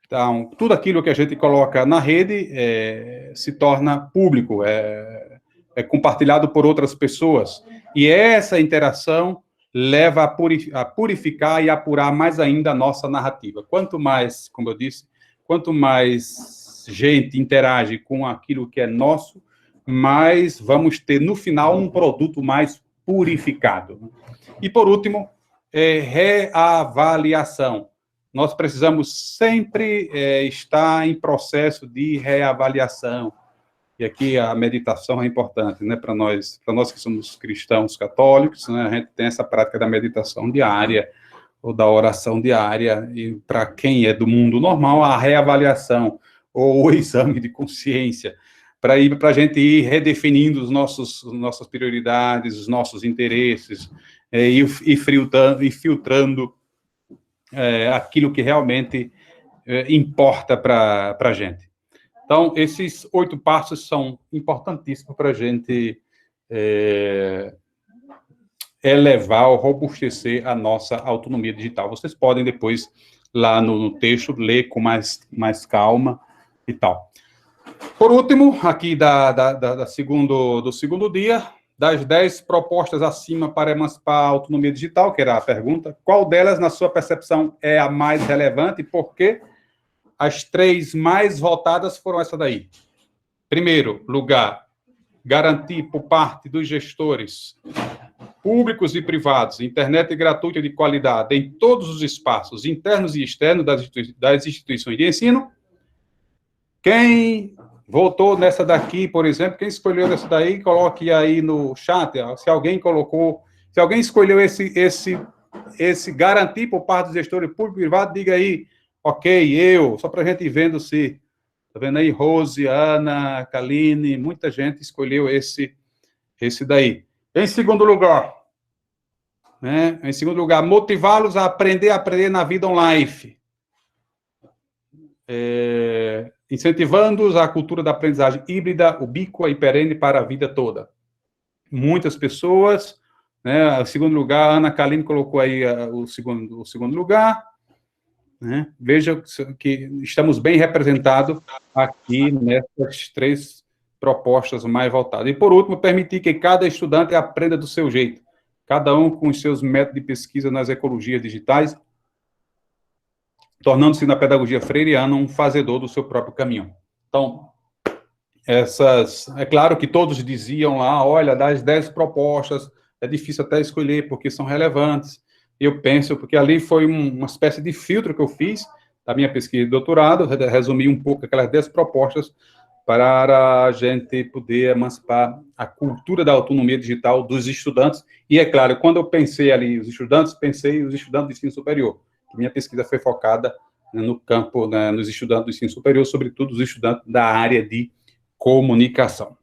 Speaker 1: Então, tudo aquilo que a gente coloca na rede se torna público, é compartilhado por outras pessoas. E essa interação leva a purificar e apurar mais ainda a nossa narrativa. Quanto mais, como eu disse, quanto mais gente interage com aquilo que é nosso, mais vamos ter, no final, um produto mais purificado. E, por último, reavaliação. Nós precisamos sempre estar em processo de reavaliação. E aqui a meditação é importante, né, para nós que somos cristãos católicos, né, a gente tem essa prática da meditação diária, ou da oração diária, e para quem é do mundo normal, a reavaliação, ou o exame de consciência, para a gente ir redefinindo nossas prioridades, os nossos interesses, e filtrando aquilo que realmente importa para a gente. Então, esses 8 passos são importantíssimos para a gente elevar ou robustecer a nossa autonomia digital. Vocês podem depois, lá no texto, ler com mais calma e tal. Por último, aqui do segundo dia, das 10 propostas acima para emancipar a autonomia digital, que era a pergunta, qual delas, na sua percepção, é a mais relevante e por quê? As 3 mais votadas foram essa daí. Primeiro lugar, garantir por parte dos gestores públicos e privados internet gratuita de qualidade em todos os espaços internos e externos das instituições de ensino. Quem votou nessa daqui, por exemplo, quem escolheu essa daí, coloque aí no chat, se alguém escolheu esse garantir por parte dos gestores públicos e privados, diga aí, ok, só para a gente ir vendo se, tá vendo aí, Rose, Ana, Kaline, muita gente escolheu esse daí. Em segundo lugar, motivá-los a aprender na vida online. Incentivando-os à cultura da aprendizagem híbrida, ubíqua e perene para a vida toda. Muitas pessoas, né? Em segundo lugar, a Ana Kaline colocou aí o segundo lugar. Né? Veja que estamos bem representados aqui nessas 3 propostas mais voltadas. E, por último, permitir que cada estudante aprenda do seu jeito, cada um com os seus métodos de pesquisa nas ecologias digitais, tornando-se na pedagogia freiriana um fazedor do seu próprio caminho. Então, é claro que todos diziam lá, olha, das 10 propostas, é difícil até escolher, porque são relevantes. Eu penso, porque ali foi uma espécie de filtro que eu fiz da minha pesquisa de doutorado, resumi um pouco aquelas 10 propostas para a gente poder emancipar a cultura da autonomia digital dos estudantes. E, é claro, quando eu pensei ali os estudantes, pensei os estudantes de ensino superior. Minha pesquisa foi focada no campo, nos estudantes do ensino superior, sobretudo os estudantes da área de comunicação.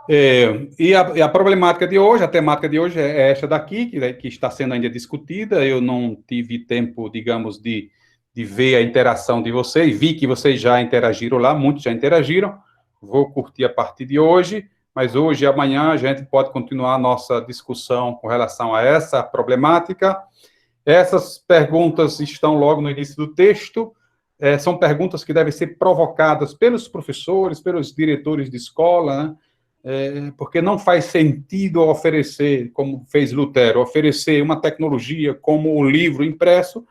Speaker 1: E a problemática de hoje, a temática de hoje é esta daqui, que está sendo ainda discutida. Eu não tive tempo, digamos, de ver a interação de vocês. Vi que vocês já interagiram lá, muitos já interagiram. Vou curtir a partir de hoje, mas hoje e amanhã a gente pode continuar a nossa discussão com relação a essa problemática. Essas perguntas estão logo no início do texto. são perguntas que devem ser provocadas pelos professores, pelos diretores de escola, né? Porque não faz sentido oferecer, como fez Lutero, oferecer uma tecnologia como o livro impresso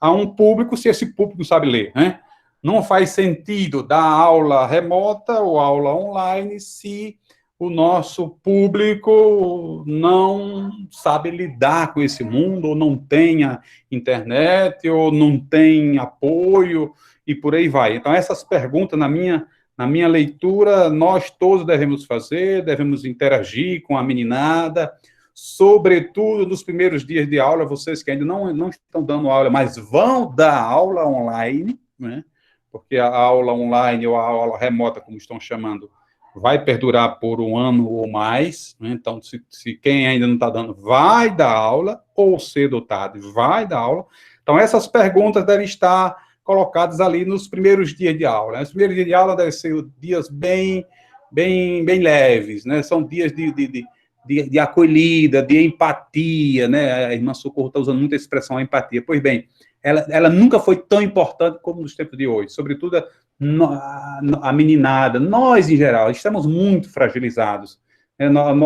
Speaker 1: a um público se esse público sabe ler, né? Não faz sentido dar aula remota ou aula online se o nosso público não sabe lidar com esse mundo, ou não tenha internet, ou não tem apoio, e por aí vai. Então, essas perguntas, na minha leitura, nós todos devemos fazer, devemos interagir com a meninada, sobretudo nos primeiros dias de aula, vocês que ainda não estão dando aula, mas vão dar aula online, né? Porque a aula online ou a aula remota, como estão chamando, vai perdurar por um ano ou mais, né? Então, se quem ainda não está dando, vai dar aula, ou cedo ou tarde, vai dar aula. Então, essas perguntas devem estar colocadas ali nos primeiros dias de aula, né? Os primeiros dias de aula devem ser dias bem leves, né? São dias de acolhida, de empatia, né? A irmã Socorro está usando muito a expressão empatia. Pois bem, ela nunca foi tão importante como nos tempos de hoje, sobretudo a meninada, nós em geral, estamos muito fragilizados,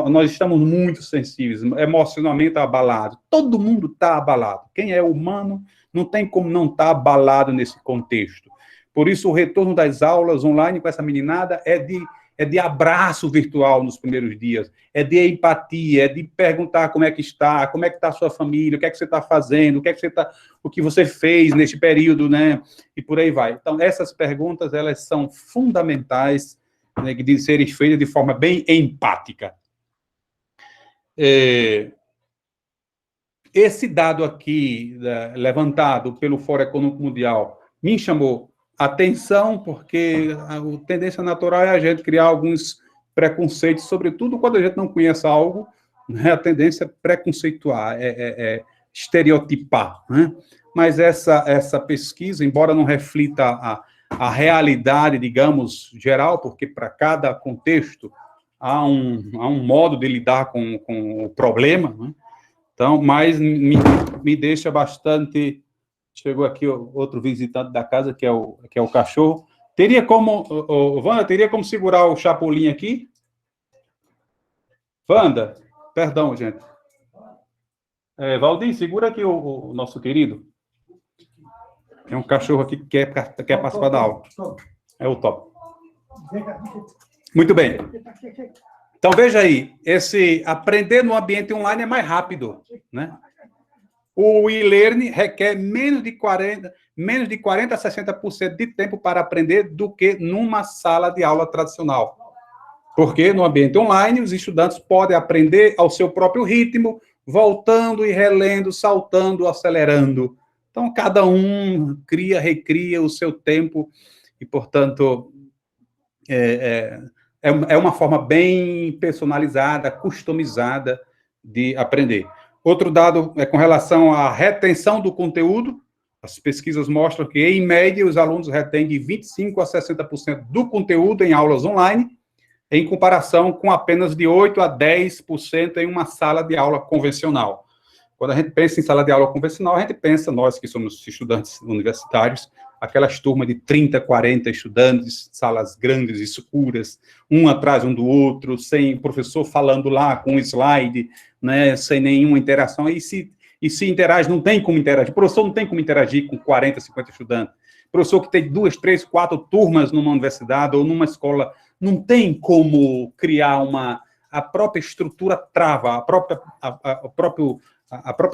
Speaker 1: nós estamos muito sensíveis, emocionalmente abalados, todo mundo está abalado, quem é humano não tem como não estar abalado nesse contexto. Por isso, o retorno das aulas online com essa meninada é de abraço virtual nos primeiros dias, é de empatia, é de perguntar como é que está a sua família, o que é que você está fazendo, o que você fez neste período, né? E por aí vai. Então, essas perguntas, elas são fundamentais, né, de serem feitas de forma bem empática. Esse dado aqui, levantado pelo Fórum Econômico Mundial, me chamou atenção, porque a tendência natural é a gente criar alguns preconceitos, sobretudo quando a gente não conhece algo, né, a tendência é preconceituar, estereotipar, né? Mas essa pesquisa, embora não reflita a realidade, digamos, geral, porque para cada contexto há um modo de lidar com o problema, né? Então, mas me deixa bastante... Chegou aqui outro visitante da casa, que é o cachorro. Teria como... Wanda, teria como segurar o Chapolin aqui? Wanda, perdão, gente. Valdir, segura aqui o nosso querido. Tem um cachorro aqui que quer participar da aula. É o top. Muito bem. Então, veja aí, esse aprender no ambiente online é mais rápido, né? O e-learning requer menos de 40 a 60% de tempo para aprender do que numa sala de aula tradicional. Porque no ambiente online, os estudantes podem aprender ao seu próprio ritmo, voltando e relendo, saltando, acelerando. Então, cada um recria o seu tempo e, portanto, é uma forma bem personalizada, customizada de aprender. Outro dado é com relação à retenção do conteúdo. As pesquisas mostram que, em média, os alunos retêm de 25% a 60% do conteúdo em aulas online, em comparação com apenas de 8% a 10% em uma sala de aula convencional. Quando a gente pensa em sala de aula convencional, a gente pensa, nós que somos estudantes universitários, aquelas turmas de 30, 40 estudantes, salas grandes, escuras, um atrás um do outro, sem o professor falando lá com um slide, né, sem nenhuma interação, e se interage, não tem como interagir, o professor não tem como interagir com 40, 50 estudantes, o professor que tem 2, 3, 4 turmas numa universidade ou numa escola, não tem como criar a própria estrutura trava, a própria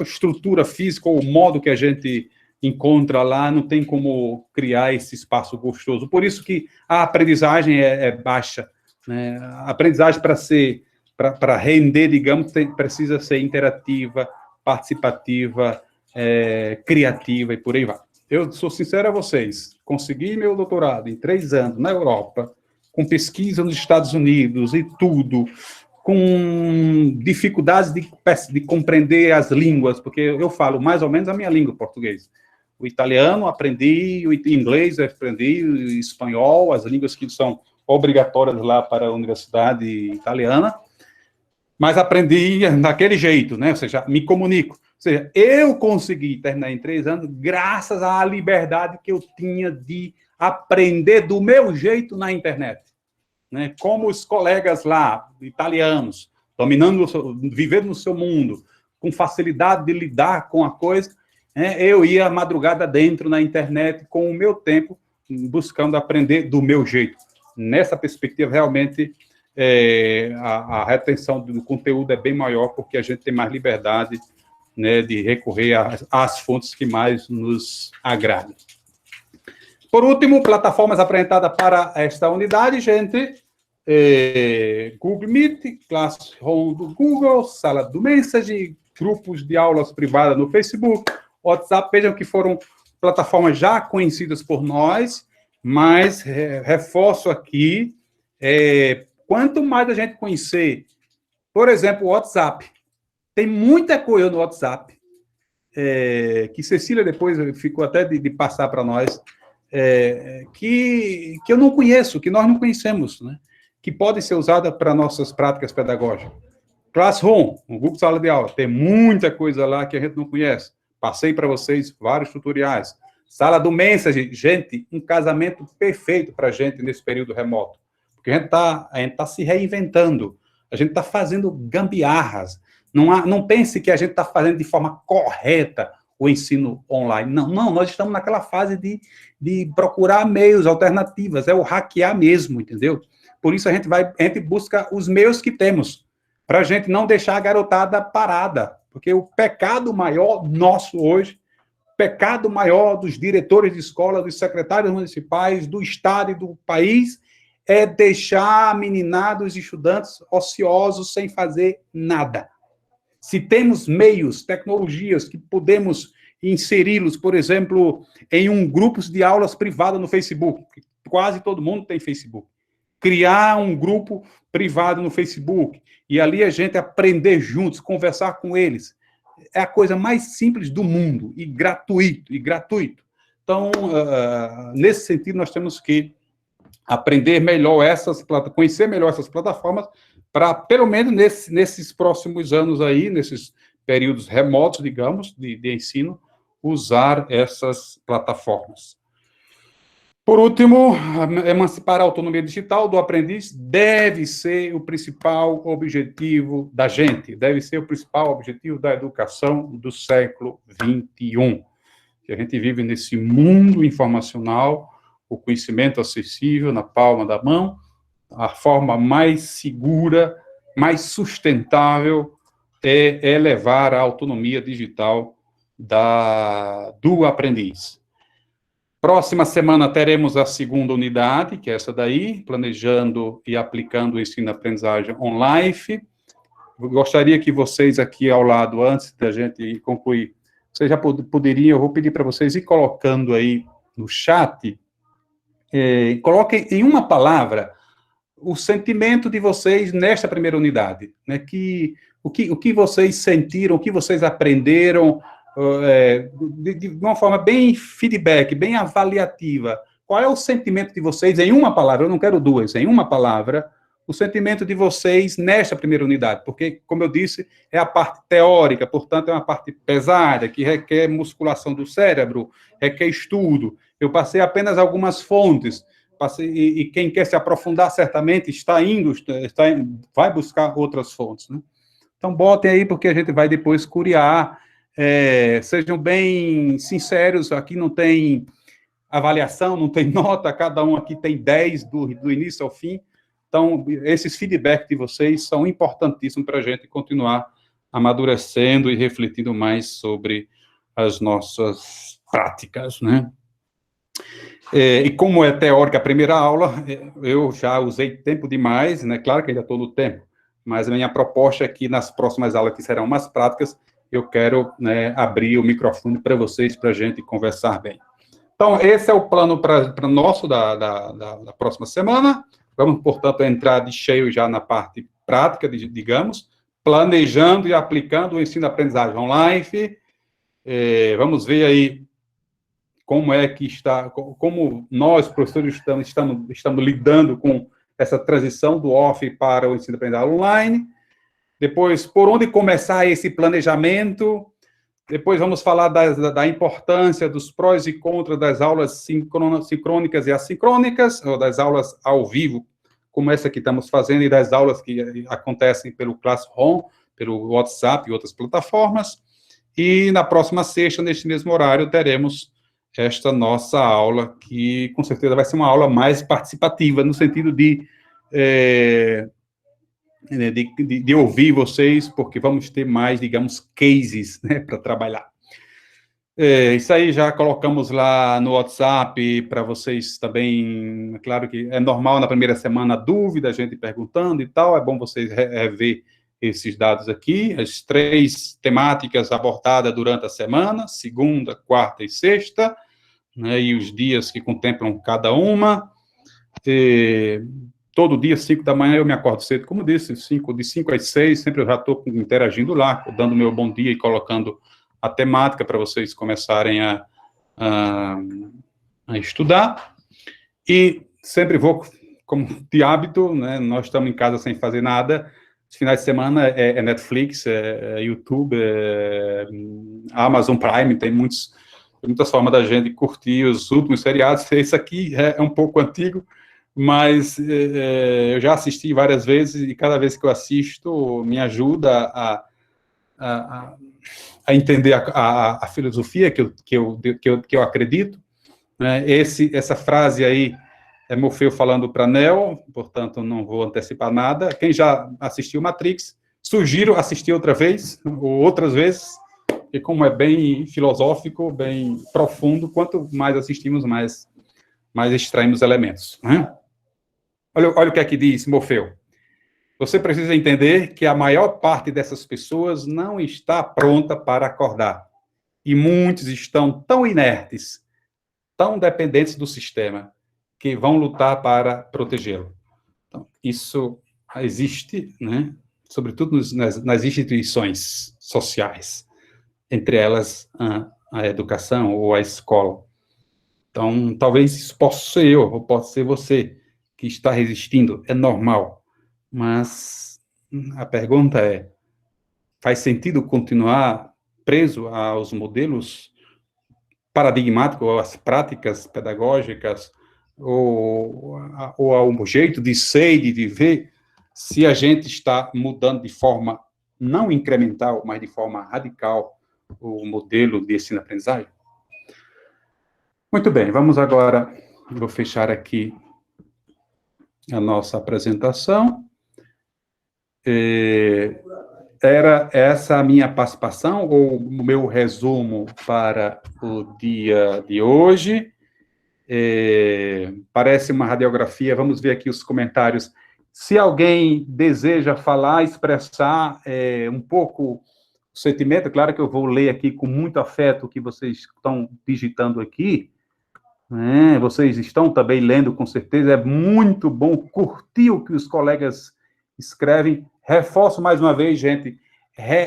Speaker 1: estrutura física, ou o modo que a gente encontra lá, não tem como criar esse espaço gostoso. Por isso que a aprendizagem é baixa, né? A aprendizagem, para render, digamos, precisa ser interativa, participativa, criativa, e por aí vai. Eu sou sincero a vocês, consegui meu doutorado em 3 anos na Europa, com pesquisa nos Estados Unidos e tudo, com dificuldades de compreender as línguas, porque eu falo mais ou menos a minha língua, português. O italiano aprendi, o inglês aprendi, o espanhol, as línguas que são obrigatórias lá para a universidade italiana, mas aprendi daquele jeito, né? Ou seja, me comunico. seja, eu consegui terminar em 3 anos graças à liberdade que eu tinha de aprender do meu jeito na internet. Né? Como os colegas lá, italianos, vivendo no seu mundo, com facilidade de lidar com a coisa, né? Eu ia madrugada dentro na internet com o meu tempo, buscando aprender do meu jeito. Nessa perspectiva, realmente, a retenção do conteúdo é bem maior, porque a gente tem mais liberdade, né, de recorrer às fontes que mais nos agradam. Por último, plataformas apresentadas para esta unidade, gente, Google Meet, Classroom do Google, sala do Message, grupos de aulas privadas no Facebook, WhatsApp. Vejam que foram plataformas já conhecidas por nós, mas reforço aqui, quanto mais a gente conhecer, por exemplo, o WhatsApp, tem muita coisa no WhatsApp, que Cecília depois ficou até de passar para nós, que eu não conheço, que nós não conhecemos, né? Que podem ser usadas para nossas práticas pedagógicas. Classroom, um Google Sala de Aula, tem muita coisa lá que a gente não conhece. Passei para vocês vários tutoriais. Sala do Message, gente, um casamento perfeito para a gente nesse período remoto. Porque a gente tá se reinventando, a gente está fazendo gambiarras. Não pense que a gente está fazendo de forma correta o ensino online. Não, nós estamos naquela fase de procurar meios, alternativas, é o hackear mesmo, entendeu? Por isso a gente busca os meios que temos, para a gente não deixar a garotada parada, porque o pecado maior nosso hoje, o pecado maior dos diretores de escola, dos secretários municipais, do estado e do país, é deixar meninados e estudantes ociosos sem fazer nada. Se temos meios, tecnologias que podemos inseri-los, por exemplo, em grupos de aulas privadas no Facebook, quase todo mundo tem Facebook. Criar um grupo privado no Facebook e ali a gente aprender juntos, conversar com eles. É a coisa mais simples do mundo e gratuito. Então, nesse sentido, nós temos que aprender melhor conhecer melhor essas plataformas para, pelo menos nesses próximos anos aí, nesses períodos remotos, digamos, de ensino, usar essas plataformas. Por último, emancipar a autonomia digital do aprendiz deve ser o principal objetivo da gente, deve ser o principal objetivo da educação do século XXI. Que a gente vive nesse mundo informacional, o conhecimento acessível na palma da mão, a forma mais segura, mais sustentável é elevar a autonomia digital do aprendiz. Próxima semana teremos a segunda unidade, que é essa daí, planejando e aplicando o ensino-aprendizagem online. Gostaria que vocês aqui ao lado, antes da gente concluir, vocês já poderiam, eu vou pedir para vocês ir colocando aí no chat, coloquem em uma palavra o sentimento de vocês nesta primeira unidade, né? O que vocês sentiram, o que vocês aprenderam, de uma forma bem feedback, bem avaliativa. Qual é o sentimento de vocês, em uma palavra, eu não quero duas, em uma palavra, o sentimento de vocês nesta primeira unidade, porque, como eu disse, é a parte teórica, portanto, é uma parte pesada, que requer musculação do cérebro, requer estudo. Eu passei apenas algumas fontes, e quem quer se aprofundar, certamente, vai buscar outras fontes, né? Então, botem aí, porque a gente vai depois curiar. Sejam bem sinceros, aqui não tem avaliação, não tem nota, cada um aqui tem 10 do início ao fim. Então, esses feedbacks de vocês são importantíssimos para a gente continuar amadurecendo e refletindo mais sobre as nossas práticas, né? E como é teórica a primeira aula, eu já usei tempo demais, né? Claro que ainda estou no tempo, mas a minha proposta é que nas próximas aulas, que serão mais práticas, eu quero, né, abrir o microfone para vocês, para a gente conversar bem. Então, esse é o plano para nosso da próxima semana. Vamos, portanto, entrar de cheio já na parte prática, digamos, planejando e aplicando o ensino-aprendizagem online. Vamos ver aí como é que como nós, professores, estamos lidando com essa transição do off para o ensino-aprendizagem online. Depois, por onde começar esse planejamento? Depois vamos falar da importância dos prós e contras das aulas sincrônicas e assíncronicas, ou das aulas ao vivo, como essa que estamos fazendo, e das aulas que acontecem pelo Classroom, pelo WhatsApp e outras plataformas. E na próxima sexta, neste mesmo horário, teremos esta nossa aula, que com certeza vai ser uma aula mais participativa, no sentido de ouvir vocês, porque vamos ter mais, digamos, cases, né, para trabalhar. Isso aí já colocamos lá no WhatsApp para vocês também. Claro que é normal na primeira semana a dúvida, a gente perguntando e tal, é bom vocês rever esses dados aqui, as 3 temáticas abordadas durante a semana, segunda, quarta e sexta, né, e os dias que contemplam cada uma. Todo dia, 5 da manhã, eu me acordo cedo, como disse, de 5 às 6, sempre eu já estou interagindo lá, dando meu bom dia e colocando a temática para vocês começarem a estudar. E sempre vou, como de hábito, né, nós estamos em casa sem fazer nada, os finais de semana é Netflix, é YouTube, é Amazon Prime, tem muitas formas da gente curtir os últimos seriados. Esse aqui é um pouco antigo, mas eu já assisti várias vezes, e cada vez que eu assisto, me ajuda a entender a filosofia que eu acredito. Né? Essa frase aí é Morfeu falando para Neo, portanto, não vou antecipar nada. Quem já assistiu Matrix, sugiro assistir outra vez, ou outras vezes, e como é bem filosófico, bem profundo, quanto mais assistimos, mais extraímos elementos. Né? Olha o que é que diz Morfeu. Você precisa entender que a maior parte dessas pessoas não está pronta para acordar. E muitos estão tão inertes, tão dependentes do sistema, que vão lutar para protegê-lo. Então, isso existe, né, sobretudo nas instituições sociais, entre elas a educação ou a escola. Então, talvez isso possa ser eu, ou pode ser você, que está resistindo, é normal. Mas a pergunta é, faz sentido continuar preso aos modelos paradigmáticos, ou às práticas pedagógicas, ou ao jeito de ser e de viver, se a gente está mudando de forma não incremental, mas de forma radical o modelo de ensino-aprendizagem? Muito bem, vamos agora, vou fechar aqui a nossa apresentação. Era essa a minha participação, ou o meu resumo para o dia de hoje. Parece uma radiografia, vamos ver aqui os comentários. Se alguém deseja falar, expressar um pouco o sentimento, claro que eu vou ler aqui com muito afeto o que vocês estão digitando aqui, né? Vocês estão também lendo, com certeza, é muito bom curtir o que os colegas escrevem. Reforço mais uma vez, gente,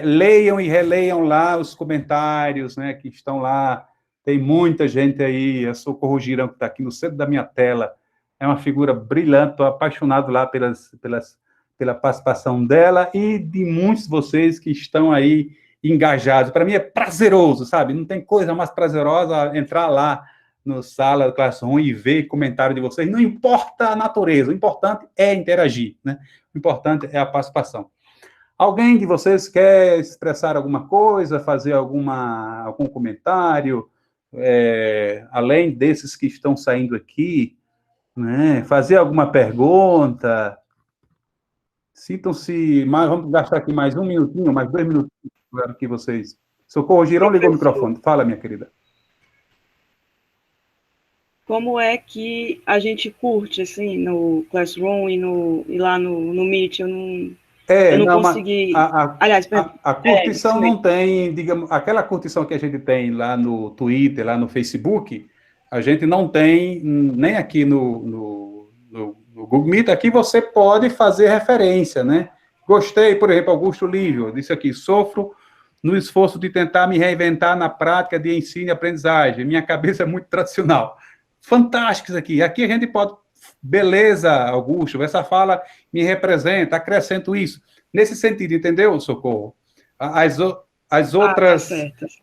Speaker 1: leiam e releiam lá os comentários, né, que estão lá. Tem muita gente aí, a Socorro Girão, que está aqui no centro da minha tela, é uma figura brilhante, estou apaixonado lá pela participação dela e de muitos de vocês que estão aí engajados. Para mim é prazeroso, sabe? Não tem coisa mais prazerosa entrar lá no Sala do Classroom e ver comentário de vocês. Não importa a natureza, o importante é interagir, né? O importante é a participação. Alguém de vocês quer expressar alguma coisa, fazer algum comentário, além desses que estão saindo aqui, né? Fazer alguma pergunta? Sintam-se, vamos gastar aqui mais 1 minutinho, mais 2 minutinhos, para que vocês... Socorro Girão ligou o microfone. Fala, minha querida.
Speaker 2: Como é que a gente curte, assim, no Classroom e lá no Meet? Eu não consegui...
Speaker 1: Aliás, a curtição não tem, digamos, aquela curtição que a gente tem lá no Twitter, lá no Facebook, a gente não tem nem aqui no Google Meet. Aqui você pode fazer referência, né? Gostei, por exemplo, Augusto Lívio disse aqui, sofro no esforço de tentar me reinventar na prática de ensino e aprendizagem. Minha cabeça é muito tradicional. Fantásticos aqui. Aqui a gente pode... Beleza, Augusto, essa fala me representa, acrescento isso. Nesse sentido, entendeu, Socorro? As outras,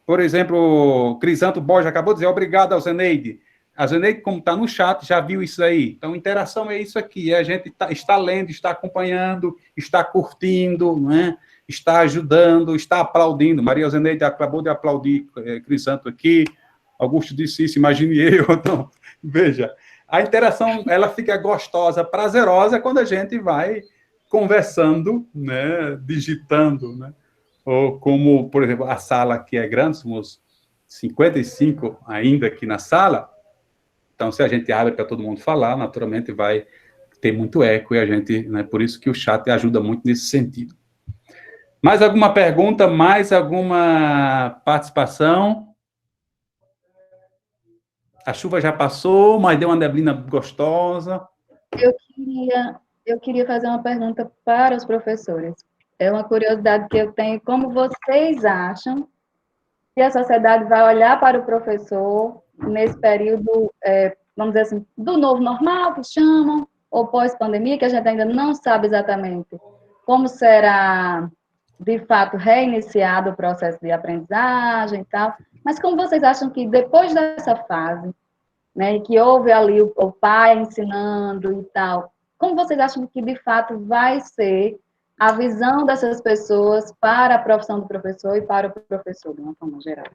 Speaker 1: por exemplo, Crisanto Borges acabou de dizer, obrigado ao Zeneide. A Zeneide, como está no chat, já viu isso aí. Então, interação é isso aqui, a gente está lendo, está acompanhando, está curtindo, né? Está ajudando, está aplaudindo. Maria Zeneide acabou de aplaudir Crisanto aqui. Augusto disse isso, imagine eu. Então, veja, a interação, ela fica gostosa, prazerosa, quando a gente vai conversando, né? Digitando, né? Ou como, por exemplo, a sala que é grande, somos 55 ainda aqui na sala. Então, se a gente abre para todo mundo falar, naturalmente vai ter muito eco, e a gente, né, por isso que o chat ajuda muito nesse sentido. Mais alguma pergunta? Mais alguma participação? A chuva já passou, mas deu uma neblina gostosa.
Speaker 3: Eu queria fazer uma pergunta para os professores. É uma curiosidade que eu tenho. Como vocês acham que a sociedade vai olhar para o professor nesse período, vamos dizer assim, do novo normal, que chamam, ou pós-pandemia, que a gente ainda não sabe exatamente como será, de fato, reiniciado o processo de aprendizagem e tal. Mas como vocês acham que depois dessa fase, né, que houve ali o pai ensinando e tal, como vocês acham que, de fato, vai ser a visão dessas pessoas para a profissão do professor e para o professor, de uma forma geral?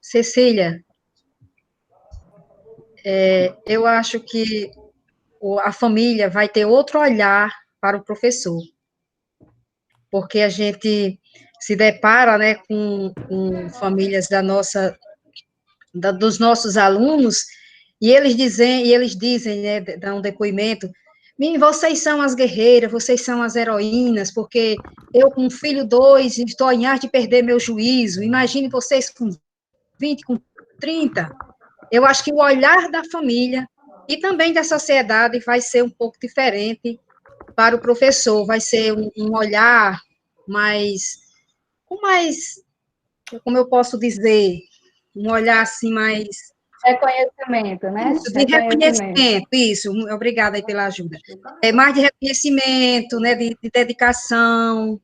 Speaker 4: Cecília, eu acho que a família vai ter outro olhar para o professor, porque a gente se depara, né, com famílias dos nossos alunos, e eles dizem, né, dão um depoimento: vocês são as guerreiras, vocês são as heroínas, porque eu com filho 2 estou em arte de perder meu juízo, imagine vocês com 20, com 30. Eu acho que o olhar da família e também da sociedade vai ser um pouco diferente para o professor, vai ser um olhar com mais, como eu posso dizer, um olhar assim mais...
Speaker 3: Reconhecimento, né?
Speaker 4: De reconhecimento, isso, obrigada aí pela ajuda. Mais de reconhecimento, né, de dedicação.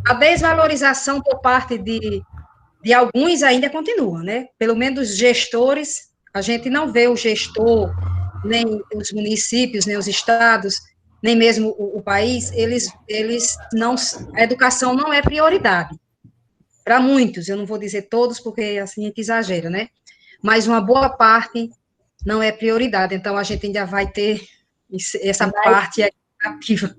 Speaker 4: A desvalorização por parte de alguns ainda continua, né? Pelo menos os gestores, a gente não vê o gestor, nem os municípios, nem os estados, nem mesmo o país, eles não... A educação não é prioridade. Para muitos, eu não vou dizer todos, porque assim a gente exagera, né? Mas uma boa parte não é prioridade, então a gente ainda vai ter essa parte ativa.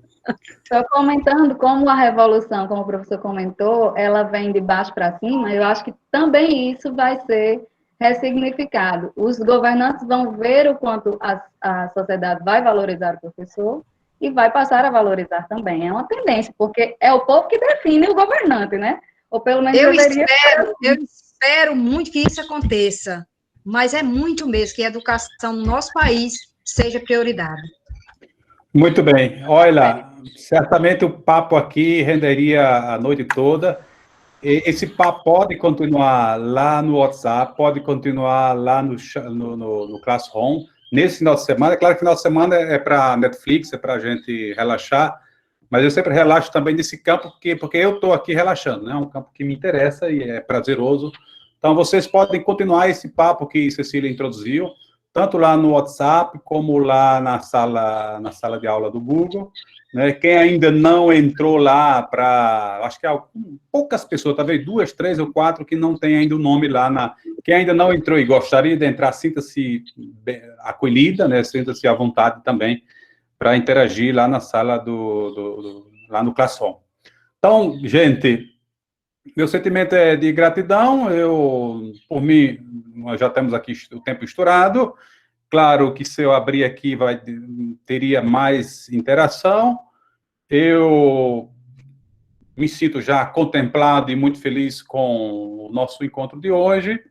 Speaker 3: Só comentando como a revolução, como o professor comentou, ela vem de baixo para cima, eu acho que também isso vai ser ressignificado. Os governantes vão ver o quanto a sociedade vai valorizar o professor e vai passar a valorizar também. É uma tendência, porque é o povo que define o governante, né? Ou pelo menos
Speaker 4: eu espero muito que isso aconteça, mas é muito mesmo que a educação no nosso país seja prioridade.
Speaker 1: Muito bem. Olha, certamente o papo aqui renderia a noite toda. Esse papo pode continuar lá no WhatsApp, pode continuar lá no Classroom. Nesse final de semana, é claro que final de semana é para Netflix, é para a gente relaxar, mas eu sempre relaxo também nesse campo, porque eu estou aqui relaxando, né? É um campo que me interessa e é prazeroso. Então, vocês podem continuar esse papo que Cecília introduziu, tanto lá no WhatsApp, como lá na sala de aula do Google, né? Quem ainda não entrou lá acho que há poucas pessoas, talvez 2, 3 ou 4, que não tem ainda o nome lá. Quem ainda não entrou e gostaria de entrar, sinta-se acolhida, né? Sinta-se à vontade também para interagir lá na sala lá no Classroom. Então, gente, meu sentimento é de gratidão. Por mim, nós já temos aqui o tempo estourado. Claro que se eu abrir aqui teria mais interação. Eu me sinto já contemplado e muito feliz com o nosso encontro de hoje.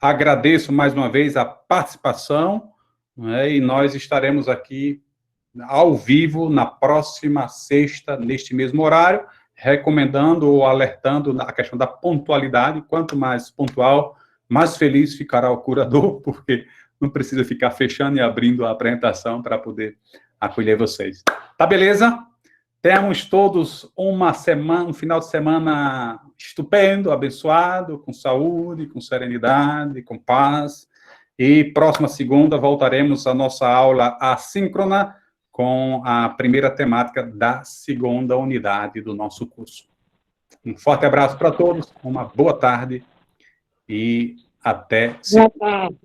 Speaker 1: Agradeço mais uma vez a participação, né, e nós estaremos aqui ao vivo na próxima sexta, neste mesmo horário, recomendando ou alertando a questão da pontualidade. Quanto mais pontual, mais feliz ficará o curador, porque não precisa ficar fechando e abrindo a apresentação para poder acolher vocês. Tá beleza? Tenhamos todos um final de semana estupendo, abençoado, com saúde, com serenidade, com paz. E próxima segunda voltaremos à nossa aula assíncrona com a primeira temática da segunda unidade do nosso curso. Um forte abraço para todos, uma boa tarde e até segunda.
Speaker 5: Boa tarde.